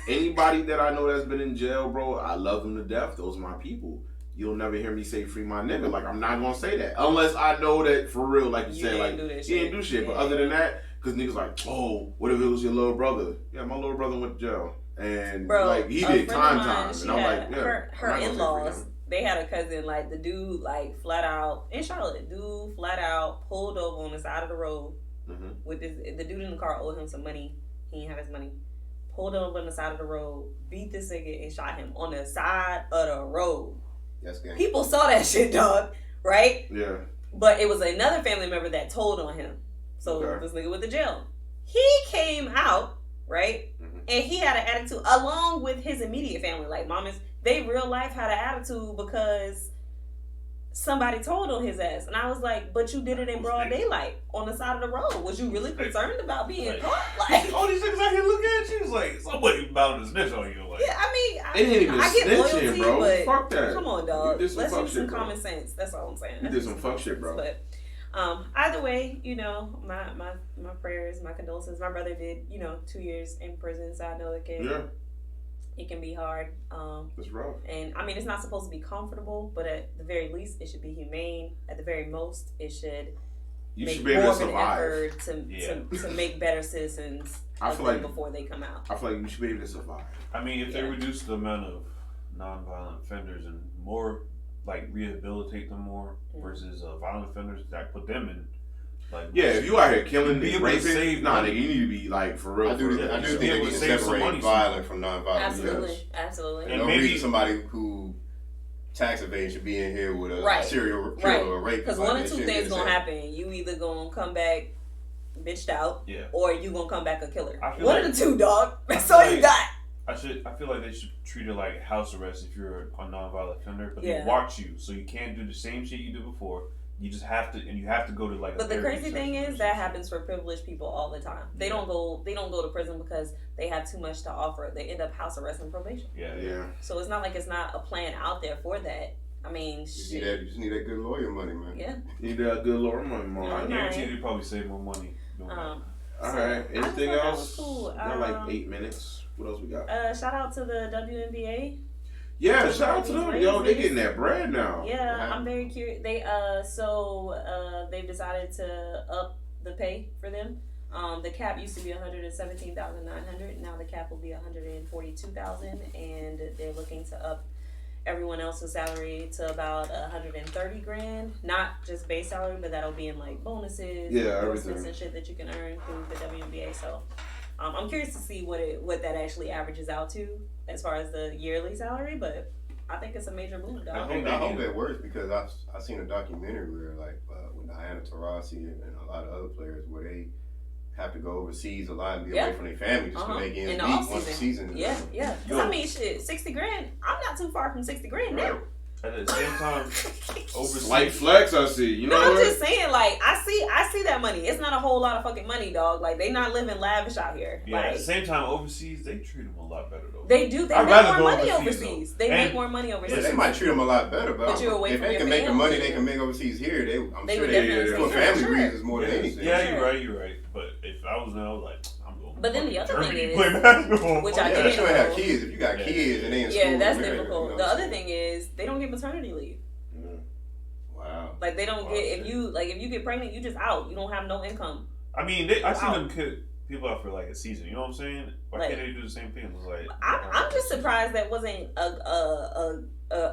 S1: Anybody that I know that's been in jail, bro, I love them to death. Those are my people. You'll never hear me say free my nigga. Like, I'm not gonna say that unless I know that for real. Like you said,
S2: didn't
S1: like
S2: do that
S1: he
S2: shit.
S1: didn't do shit. But
S2: Yeah.
S1: other than that, because niggas like, oh, what if it was your little brother? Yeah, my little brother went to jail, and
S2: Bro,
S1: like he
S2: a
S1: did
S2: friend of mine,
S1: time,
S2: she
S1: and I'm
S2: had
S1: like, yeah,
S2: her
S1: I'm not gonna say free
S2: in-laws,
S1: him.
S2: they had a cousin, like, the dude, like, flat out, in Charlotte, dude flat out pulled over on the side of the road
S1: Mhm.
S2: with the dude in the car owed him some money. He didn't have his money. Pulled over on the side of the road, beat this nigga, and shot him on the side of the road.
S4: That's gang.
S2: People saw that shit, dog, right?
S1: Yeah,
S2: But it was another family member that told on him. So
S1: Okay.
S2: this nigga went to jail. He came out, right?
S1: Mhm.
S2: And he had an attitude along with his immediate family. Like mamas, they real life had an attitude because somebody told on his ass. And I was like, but you did it in broad daylight on the side of the road. Was you really concerned about being
S3: Like,
S2: caught? Like,
S3: all these niggas out here looking at you. It's like somebody about to snitch on you. Like,
S2: yeah, I mean,
S1: they didn't even
S2: I get
S1: snitching,
S2: loyalty,
S1: bro.
S2: but
S1: Fuck that.
S2: come on, dog.
S1: You did some
S2: Let's
S1: fuck
S2: use some
S1: shit, bro.
S2: common sense. That's all I'm saying.
S1: You
S2: Let's
S1: did
S2: use
S1: some fuck shit, bro.
S2: But either way, you know, my prayers, my condolences. My brother did, 2 years in prison, so I know it can be hard.
S1: That's rough.
S2: And I mean, it's not supposed to be comfortable, but at the very least, it should be humane. At the very most, it should
S1: You
S2: make
S1: should be able
S2: more
S1: to
S2: of an
S1: survive.
S2: effort to make better citizens
S1: I
S2: of
S1: feel
S2: them
S1: like-
S2: before they come out.
S1: I feel like you should be able to survive.
S3: I mean, if they
S2: Yeah.
S3: reduce the amount of non-violent offenders and more, like rehabilitate them more versus violent offenders, that put them in. Like,
S1: Yeah, if you out here killing,
S3: Be able to
S1: raping,
S3: save
S1: nah,
S3: money.
S1: nigga, you need to be like for real.
S4: I do
S1: for real.
S3: you
S4: think
S3: should be
S4: they
S3: able
S4: can
S3: to save some
S4: separate
S3: money
S4: violent from non-violent.
S2: Absolutely,
S4: Yes.
S2: absolutely.
S3: And
S4: No
S3: maybe-
S4: reason somebody who tax evade should be in here with a
S2: Right.
S4: serial killer
S2: Right.
S4: or rapist.
S2: Because
S4: Like,
S2: one
S4: that
S2: of two
S4: shit
S2: things
S4: is
S2: gonna
S4: insane.
S2: happen. You either gonna come back bitched out,
S3: Yeah.
S2: or you gonna come back a killer.
S3: I feel
S2: One
S3: like-
S2: of the two, dog. That's
S3: feel
S2: all you
S3: like-
S2: got.
S3: I feel like they should treat it like house arrest if you're a non-violent offender, but
S2: Yeah.
S3: they watch you, so you can't do the same shit you did before. You just have to, and you have to go to like.
S2: But
S3: a
S2: the
S3: therapy
S2: crazy thing
S3: session or
S2: is that
S3: something.
S2: happens for privileged people all the time. They don't go to prison because they have too much to offer. They end up house arrest and probation.
S3: Yeah,
S1: Yeah.
S2: So it's not like it's not a plan out there for that. I mean,
S4: You
S2: shit.
S4: just need that good lawyer money, man.
S2: Yeah.
S1: You need that good Lord money,
S3: I
S1: man.
S3: guarantee they probably save more money. doing that.
S1: All
S2: So,
S1: right.
S2: I
S1: Anything
S2: thought that
S1: else?
S2: was cool.
S1: Got like 8 minutes. What else we got?
S2: Shout out to the WNBA.
S1: Yeah, shout out to them. Yo, they getting that bread now.
S2: Yeah, I'm very curious. They've decided to up the pay for them. The cap used to be $117,900. Now the cap will be $142,000, and they're looking to up everyone else's salary to about $130,000. Not just base salary, but that'll be in like bonuses,
S1: Yeah,
S2: endorsements,
S1: everything.
S2: and shit that you can earn through the WNBA. So I'm curious to see what that actually averages out to as far as the yearly salary, but I think it's a major move, dog.
S4: I hope that works because I seen a documentary where like with Diana Taurasi and a lot of other players where they have to go overseas a lot and be away from their family just to make ends
S2: In the
S4: meet
S2: off
S4: once the season.
S2: Yeah, yeah. 'Cause
S3: Yo.
S2: I mean, shit, $60,000. I'm not too far from $60,000 now.
S3: At the same time, overseas.
S1: Like flex, I see. You know
S2: No, I'm
S1: what?
S2: just saying, like, I see that money. It's not a whole lot of fucking money, dog. Like, they not living lavish out here.
S3: Yeah, at
S2: Like,
S3: the same time, overseas they treat them a lot better though.
S2: they do. They
S3: I'd
S2: make
S3: rather
S2: more
S3: go
S2: money
S3: overseas,
S2: overseas.
S3: though.
S2: They
S3: And-
S2: make more money
S4: Yeah,
S2: overseas.
S4: they might treat them a lot better,
S2: But you're away
S4: if
S2: from
S4: they
S2: your
S4: can make the
S2: family.
S4: money they can make overseas here, I'm
S2: They
S4: sure
S2: would
S4: they
S2: definitely
S4: for
S2: say,
S4: family
S2: sure.
S4: reasons more than anything.
S3: Yeah,
S2: Sure.
S3: you're right. But if I was now, like, I'm going.
S2: But then the
S3: fucking
S2: other thing
S3: Germany
S2: is-
S3: play basketball.
S2: which
S4: Oh,
S2: I
S4: yeah,
S2: didn't
S4: you ain't have
S2: know.
S4: kids. If you got
S3: Yeah.
S4: kids and they in school,
S2: Yeah, that's
S4: there,
S2: difficult.
S4: you know
S2: The
S4: what I'm
S2: other
S4: saying?
S2: thing is they don't get maternity leave.
S4: Wow.
S2: Like, they don't
S3: Oh,
S2: get
S3: shit.
S2: if you get pregnant, you just out. You don't have no income.
S3: I mean, I seen
S2: Wow.
S3: them kid people out for like a season. You know what I'm saying? Why
S2: Like-
S3: can't they do the same thing? It's like
S2: I'm just surprised that wasn't a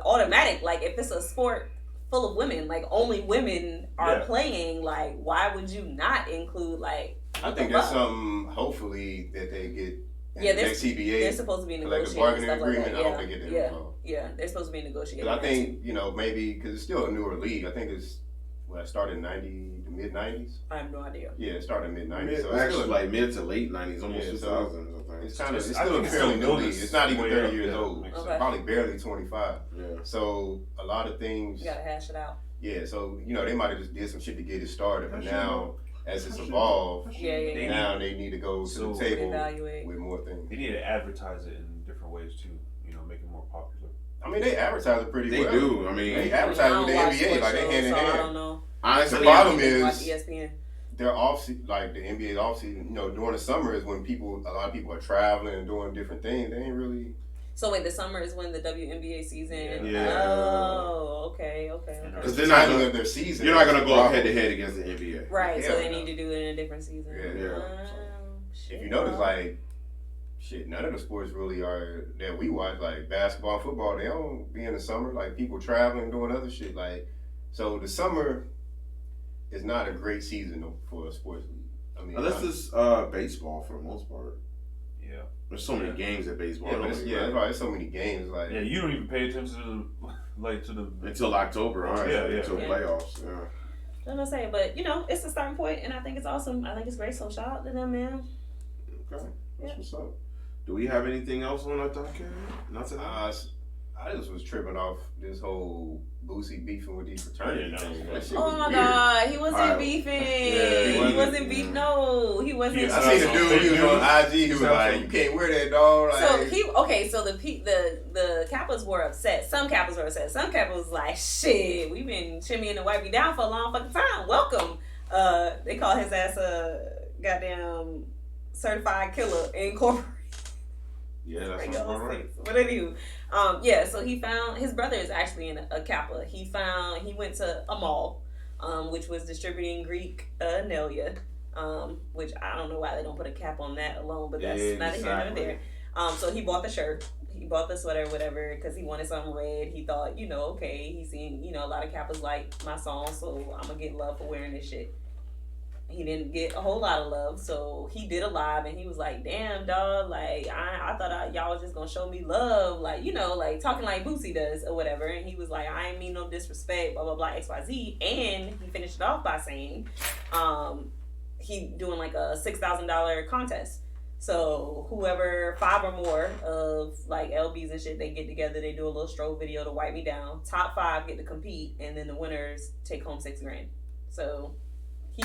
S2: automatic. Like, if it's a sport full of women, like only women are
S3: Yeah.
S2: playing, like why would you not include like?
S4: I think that's something, hopefully, that they get And
S2: Yeah,
S4: the next CBA,
S2: they're supposed to be
S4: collective
S2: negotiating
S4: bargaining
S2: stuff like
S4: agreement.
S2: that.
S4: I don't think it did involved.
S2: Yeah, they're supposed to be negotiating.
S4: Because I think, maybe, because it's still a newer league. I think it started in the mid-90s.
S2: I have no idea.
S4: Yeah, it started in mid-90s. So
S1: actually,
S4: it's
S1: like mid to late 90s, almost 2000s, I think.
S4: It's still a fairly new league. It's not even 30 years old. It's
S2: Okay.
S4: probably barely 25.
S1: Yeah.
S4: So a lot of things.
S2: You gotta hash it out.
S4: Yeah, so, they might have just did some shit to get it started. But now, as it's evolved, now they need to go to the table
S2: evaluate
S4: with more things.
S3: They need to advertise it in different ways too. Make it more popular.
S4: I mean, they advertise it pretty well.
S1: They do. I mean,
S4: they advertise with the NBA like they hand in hand.
S2: I don't know.
S1: Honestly,
S4: the problem is
S2: watch ESPN.
S4: They're off, like the NBA's off season. During the summer is when a lot of people are traveling and doing different things. They ain't really.
S2: So wait, the summer is when the WNBA season.
S1: Yeah.
S2: Oh, okay.
S1: Because
S4: they're not of their season.
S1: You're not gonna go head to head against the NBA.
S2: Right.
S4: Yeah,
S2: so they need to do it in a different season.
S4: Yeah.
S2: Shit.
S4: If you notice, like, none of the sports really are that we watch, like basketball, football. They don't be in the summer. Like people traveling, doing other shit. Like, so the summer is not a great season for a sports league. I mean,
S1: Unless it's baseball for the most part.
S3: Yeah.
S1: There's so many games at baseball.
S4: Yeah, that's right. There's so many games. Like,
S3: yeah, you don't even pay attention to the
S1: until October, right? Until playoffs. Yeah.
S2: I'm gonna say, but it's a starting point, and I think it's awesome. I think it's great. So shout out to them, man.
S1: Okay, that's what's up. Do we have anything else on our docket? Nothing.
S4: I just was tripping off this whole Boosie beefing with these fraternity things. That shit
S2: Oh
S4: was
S2: my
S4: weird.
S2: God, he wasn't beefing.
S1: Yeah,
S2: he wasn't beefing. No, he wasn't.
S4: I seen the dude. He was on IG. He was like, "You can't wear that, dog." Like,
S2: So the Kappas were upset. Some Kappas were upset. Some Kappas was like, "Shit, we've been shimmying the wipe me down for a long fucking time. Welcome." They call his ass a goddamn certified killer incorporated.
S1: Yeah, that sounds about right.
S2: But anywho, so he found his brother is actually in a Kappa. He went to a mall, which was distributing Greek Nelia, which I don't know why they don't put a cap on that alone, but that's neither here nor there. So he bought the shirt, he bought the sweater, whatever, because he wanted something red. He thought, okay, he's seen, a lot of Kappas like my song, so I'm gonna get love for wearing this shit. He didn't get a whole lot of love, so he did a live, and he was like, "Damn, dog, like I thought y'all was just gonna show me love, like like talking like Boosie does or whatever." And he was like, "I ain't mean no disrespect, blah blah blah, XYZ." And he finished it off by saying, he doing like a $6,000 contest. So whoever 5 or more of like LBs and shit, they get together, they do a little strobe video to wipe me down. Top 5 get to compete, and then the winners take home $6,000. So. He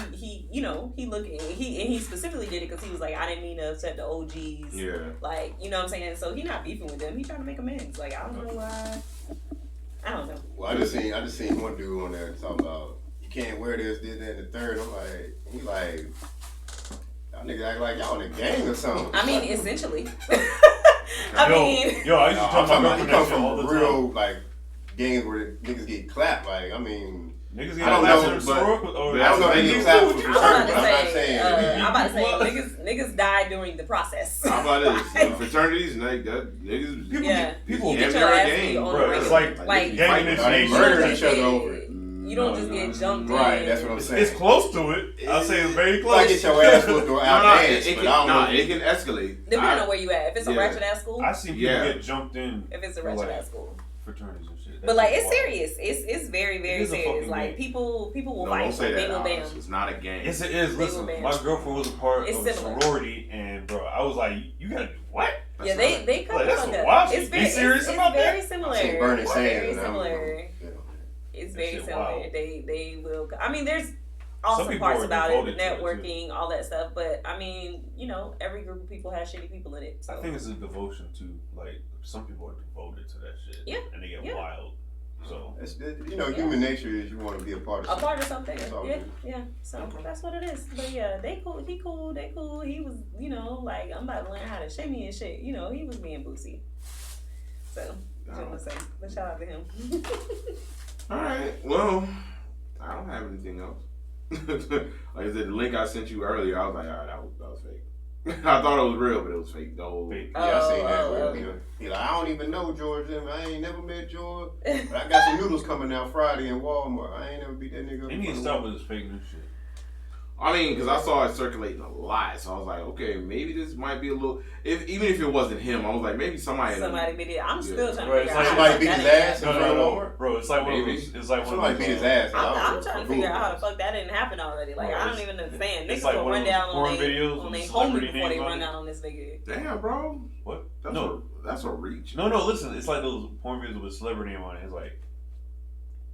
S2: specifically did it because he was like, I didn't mean to upset the OGs.
S1: Yeah.
S2: Like, what I'm saying? So he not beefing with them. He trying to make amends. Like, I don't know why. I don't know.
S4: Well, I just seen one dude on there talking about you can't wear this, that, and the third. I'm like, he like, y'all niggas act like y'all in a gang or something.
S2: I mean, essentially.
S3: I used to tell my
S4: he
S3: girlfriend
S4: come
S3: that shit all
S4: from
S3: the
S4: real
S3: time.
S4: like gangs where niggas get clapped. Like, I mean.
S3: Niggas
S4: I
S3: get
S4: don't
S3: clapped
S4: know,
S3: in the
S4: but
S3: store.
S4: I don't know if they get clapped for fraternity.
S2: I'm about to say niggas died during the process.
S1: How about this? Fraternities, niggas.
S3: People
S2: get
S1: your
S2: your ass
S1: game,
S2: beat on
S3: bro.
S2: the
S3: It's
S2: regular.
S3: like gang initiation.
S4: Murder each other over it.
S2: You don't just get jumped in.
S4: Right, that's what I'm saying.
S3: It's close to it. I'll say it's very
S4: You
S3: close.
S4: might get your ass whooped or outdanced,
S1: it
S4: but I don't know.
S1: it can escalate.
S2: Depending on where you at. If it's a ratchet ass school.
S3: I seen people get jumped in.
S2: If it's a ratchet ass school.
S3: Fraternities and shit.
S2: But like, it's serious. It's very, very serious. Like,
S3: game.
S2: people will
S1: No,
S2: fight.
S1: don't say
S2: They
S1: that.
S2: will ban.
S1: It's not a game.
S3: Yes, it is. Listen, my girlfriend was a part of a sorority, and bro, I was like, you gotta do what?
S2: Yeah, they cut
S3: that's
S2: on
S3: a
S2: that.
S3: wild
S2: It's
S3: shit.
S2: very
S3: Be serious about that?
S2: very similar.
S4: I've seen Bernie
S2: It's
S4: Sanders,
S2: very
S4: and I'm
S2: similar. It's very
S3: shit
S2: similar.
S3: wild.
S2: They will. I mean, there's awesome
S3: people
S2: parts
S3: are
S2: about it,
S3: devoted to it,
S2: networking, all that stuff. But I mean, every group of people has shitty people in it. So.
S3: I think it's a devotion to, like, some people are devoted to that shit.
S2: Yeah.
S3: And they get wild. So
S4: It's, human nature is you want to be a part of something.
S2: A part of something.
S4: That's all
S2: Yeah,
S4: it is.
S2: yeah. So that's what it is. But yeah, they cool. He cool. They cool. He was, like, I'm about to learn how to shimmy and shit. He was being Boosie. So, just want to say, but shout out to him.
S1: All right. Well, I don't have anything else. Like I said, the link I sent you earlier, I was like, all right, that was fake. I thought it was real, but it was fake.
S4: Yeah, I seen that. He like, I don't even know George. I ain't never met George. But I got some noodles coming out Friday in Walmart. I ain't never beat that nigga up.
S3: they need to stop with this fake news shit.
S1: I mean, because I saw it circulating a lot, so I was like, okay, maybe this might be a little. Even if it wasn't him, I was like, maybe somebody
S2: beat it. I'm still trying to
S3: Right,
S2: figure
S3: it's
S2: out.
S3: like
S4: somebody beat his ass in
S3: No,
S4: front of
S3: no,
S4: Walmart.
S3: bro. It's like one of
S1: Maybe.
S3: those. It's like one
S4: Somebody
S3: of
S4: beat
S3: those.
S4: his ass.
S2: I'm trying to figure out how the fuck that didn't happen already. Like,
S3: Bro,
S2: I don't even understand.
S3: it's
S2: Niggas
S3: like
S2: will
S3: one
S2: run
S3: of those
S2: down
S3: porn
S2: on
S3: videos
S2: their
S3: with
S2: homie
S3: celebrity
S2: before they
S3: names on
S2: run
S3: it.
S2: down on this nigga.
S1: Damn, bro.
S3: What?
S1: That's that's a reach.
S3: No, listen. It's like those porn videos with celebrity name on it. It's like,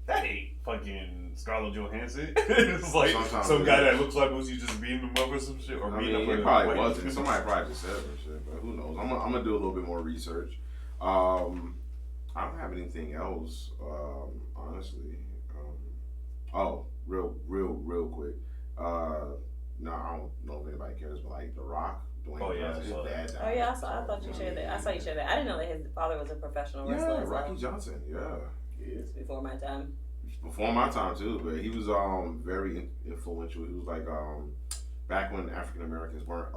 S3: that ain't fucking Scarlett Johansson. It's like
S1: Sometimes
S3: some
S1: it
S3: guy
S1: is.
S3: that looks like was you just beating him up or some shit, or
S1: I
S3: beating
S1: mean,
S3: up
S1: it
S3: a
S1: probably
S3: white
S1: wasn't.
S3: dude.
S1: Somebody probably just said some shit, but who knows? I'm gonna do a little bit more research. I don't have anything else, honestly. Real quick. No, I don't know if anybody cares, but like The Rock, Dwayne
S3: Oh, yeah,
S1: Johnson, his
S3: I saw
S1: dad died.
S2: Oh yeah, I thought you shared that. I saw you share that. I didn't know that his father was a professional wrestler.
S1: Yeah,
S2: as
S1: Rocky
S2: well.
S1: Johnson. Yeah.
S2: It's before my time.
S1: Before my time too, but he was very influential. He was like back when African Americans weren't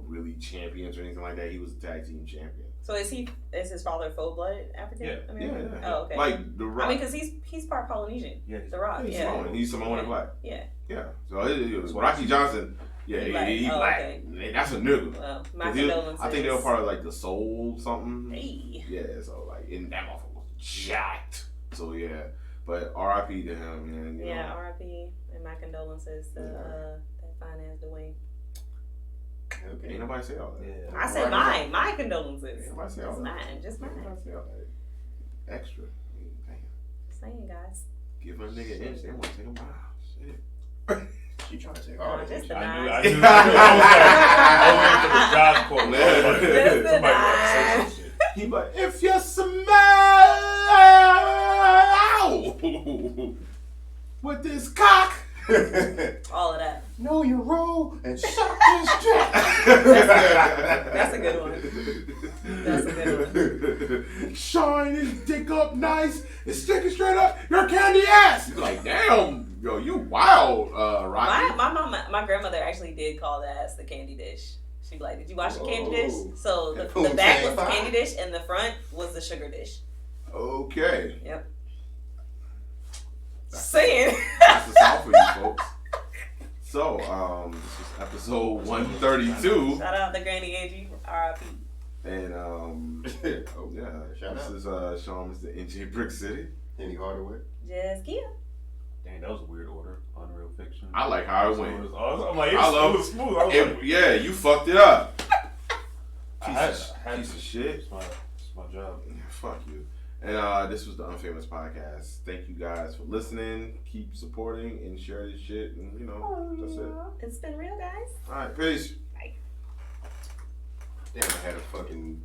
S1: really champions or anything like that. He was a tag team champion.
S2: So is his father full blood African American?
S1: Yeah.
S2: Oh, okay.
S1: Like The Rock.
S2: I mean, because he's part Polynesian.
S3: Yeah,
S2: The Rock.
S1: He's
S2: Yeah.
S1: Samoan. He's Samoan and black.
S2: Yeah.
S1: Yeah. So it was Rocky Johnson. Yeah, he
S2: Oh,
S1: black.
S2: okay.
S1: That's a nigga.
S2: Well, my
S1: 'Cause he was-
S2: condolences.
S1: I think they were part of like the Soul something.
S2: Hey.
S1: Yeah, so like, and that motherfucker was jacked. So yeah, but R.I.P. to him, man. You
S2: Yeah,
S1: know.
S2: R.I.P. and my condolences to that fine ass Dwayne.
S4: Okay.
S1: Ain't nobody say all that.
S3: Yeah.
S2: I said my condolences.
S1: Ain't nobody say all
S2: Just
S1: that.
S2: mine, just
S1: Ain't
S2: mine.
S1: nobody say all that. Extra. I mean, damn.
S2: Just saying, guys.
S1: Give a nigga an inch, they want to take a mile. Shit.
S4: She trying to take all that.
S2: Just
S4: shit.
S2: the
S3: I knew.
S2: nine.
S3: I was waiting for the job quote.
S1: Just
S2: the
S3: Somebody about to say
S2: nine.
S3: some shit.
S1: He like, if you smell with this cock,
S2: All of that.
S4: Know your role and suck this dick.
S2: That's a good one. That's a good one.
S1: Shine his dick up nice and stick it straight up your candy ass. You're like, damn, yo, you wild, Rocky.
S2: My grandmother actually did call the ass the candy dish. She'd be like, did you wash the candy dish?
S4: Whoa.
S2: So
S4: And
S2: the
S4: boom,
S2: back
S4: same
S2: was the
S4: fire.
S2: candy dish and the front was the sugar dish.
S1: Okay.
S2: Yep. Saying.
S1: That's the South for you folks. So, this is episode 132.
S2: Shout out to Granny Angie, R.I.P.
S1: And,
S4: Oh,
S1: yeah,
S4: shout
S1: this
S4: out.
S1: is Sean, Mr. NJ Brick City.
S4: Any harder way?
S2: Just Kia.
S3: Dang, that was a weird order. Unreal Fiction.
S1: I like how it went.
S3: I'm like,
S1: I love
S3: it was smooth. I was like,
S1: Yeah, you fucked it up.
S3: I had
S1: Piece of shit.
S3: It's my job.
S1: Fuck you. And this was the Unfamous Podcast. Thank you guys for listening. Keep supporting and share this shit. And, that's it.
S2: It's been real, guys.
S1: All right, peace.
S2: Bye.
S4: Damn, I had a fucking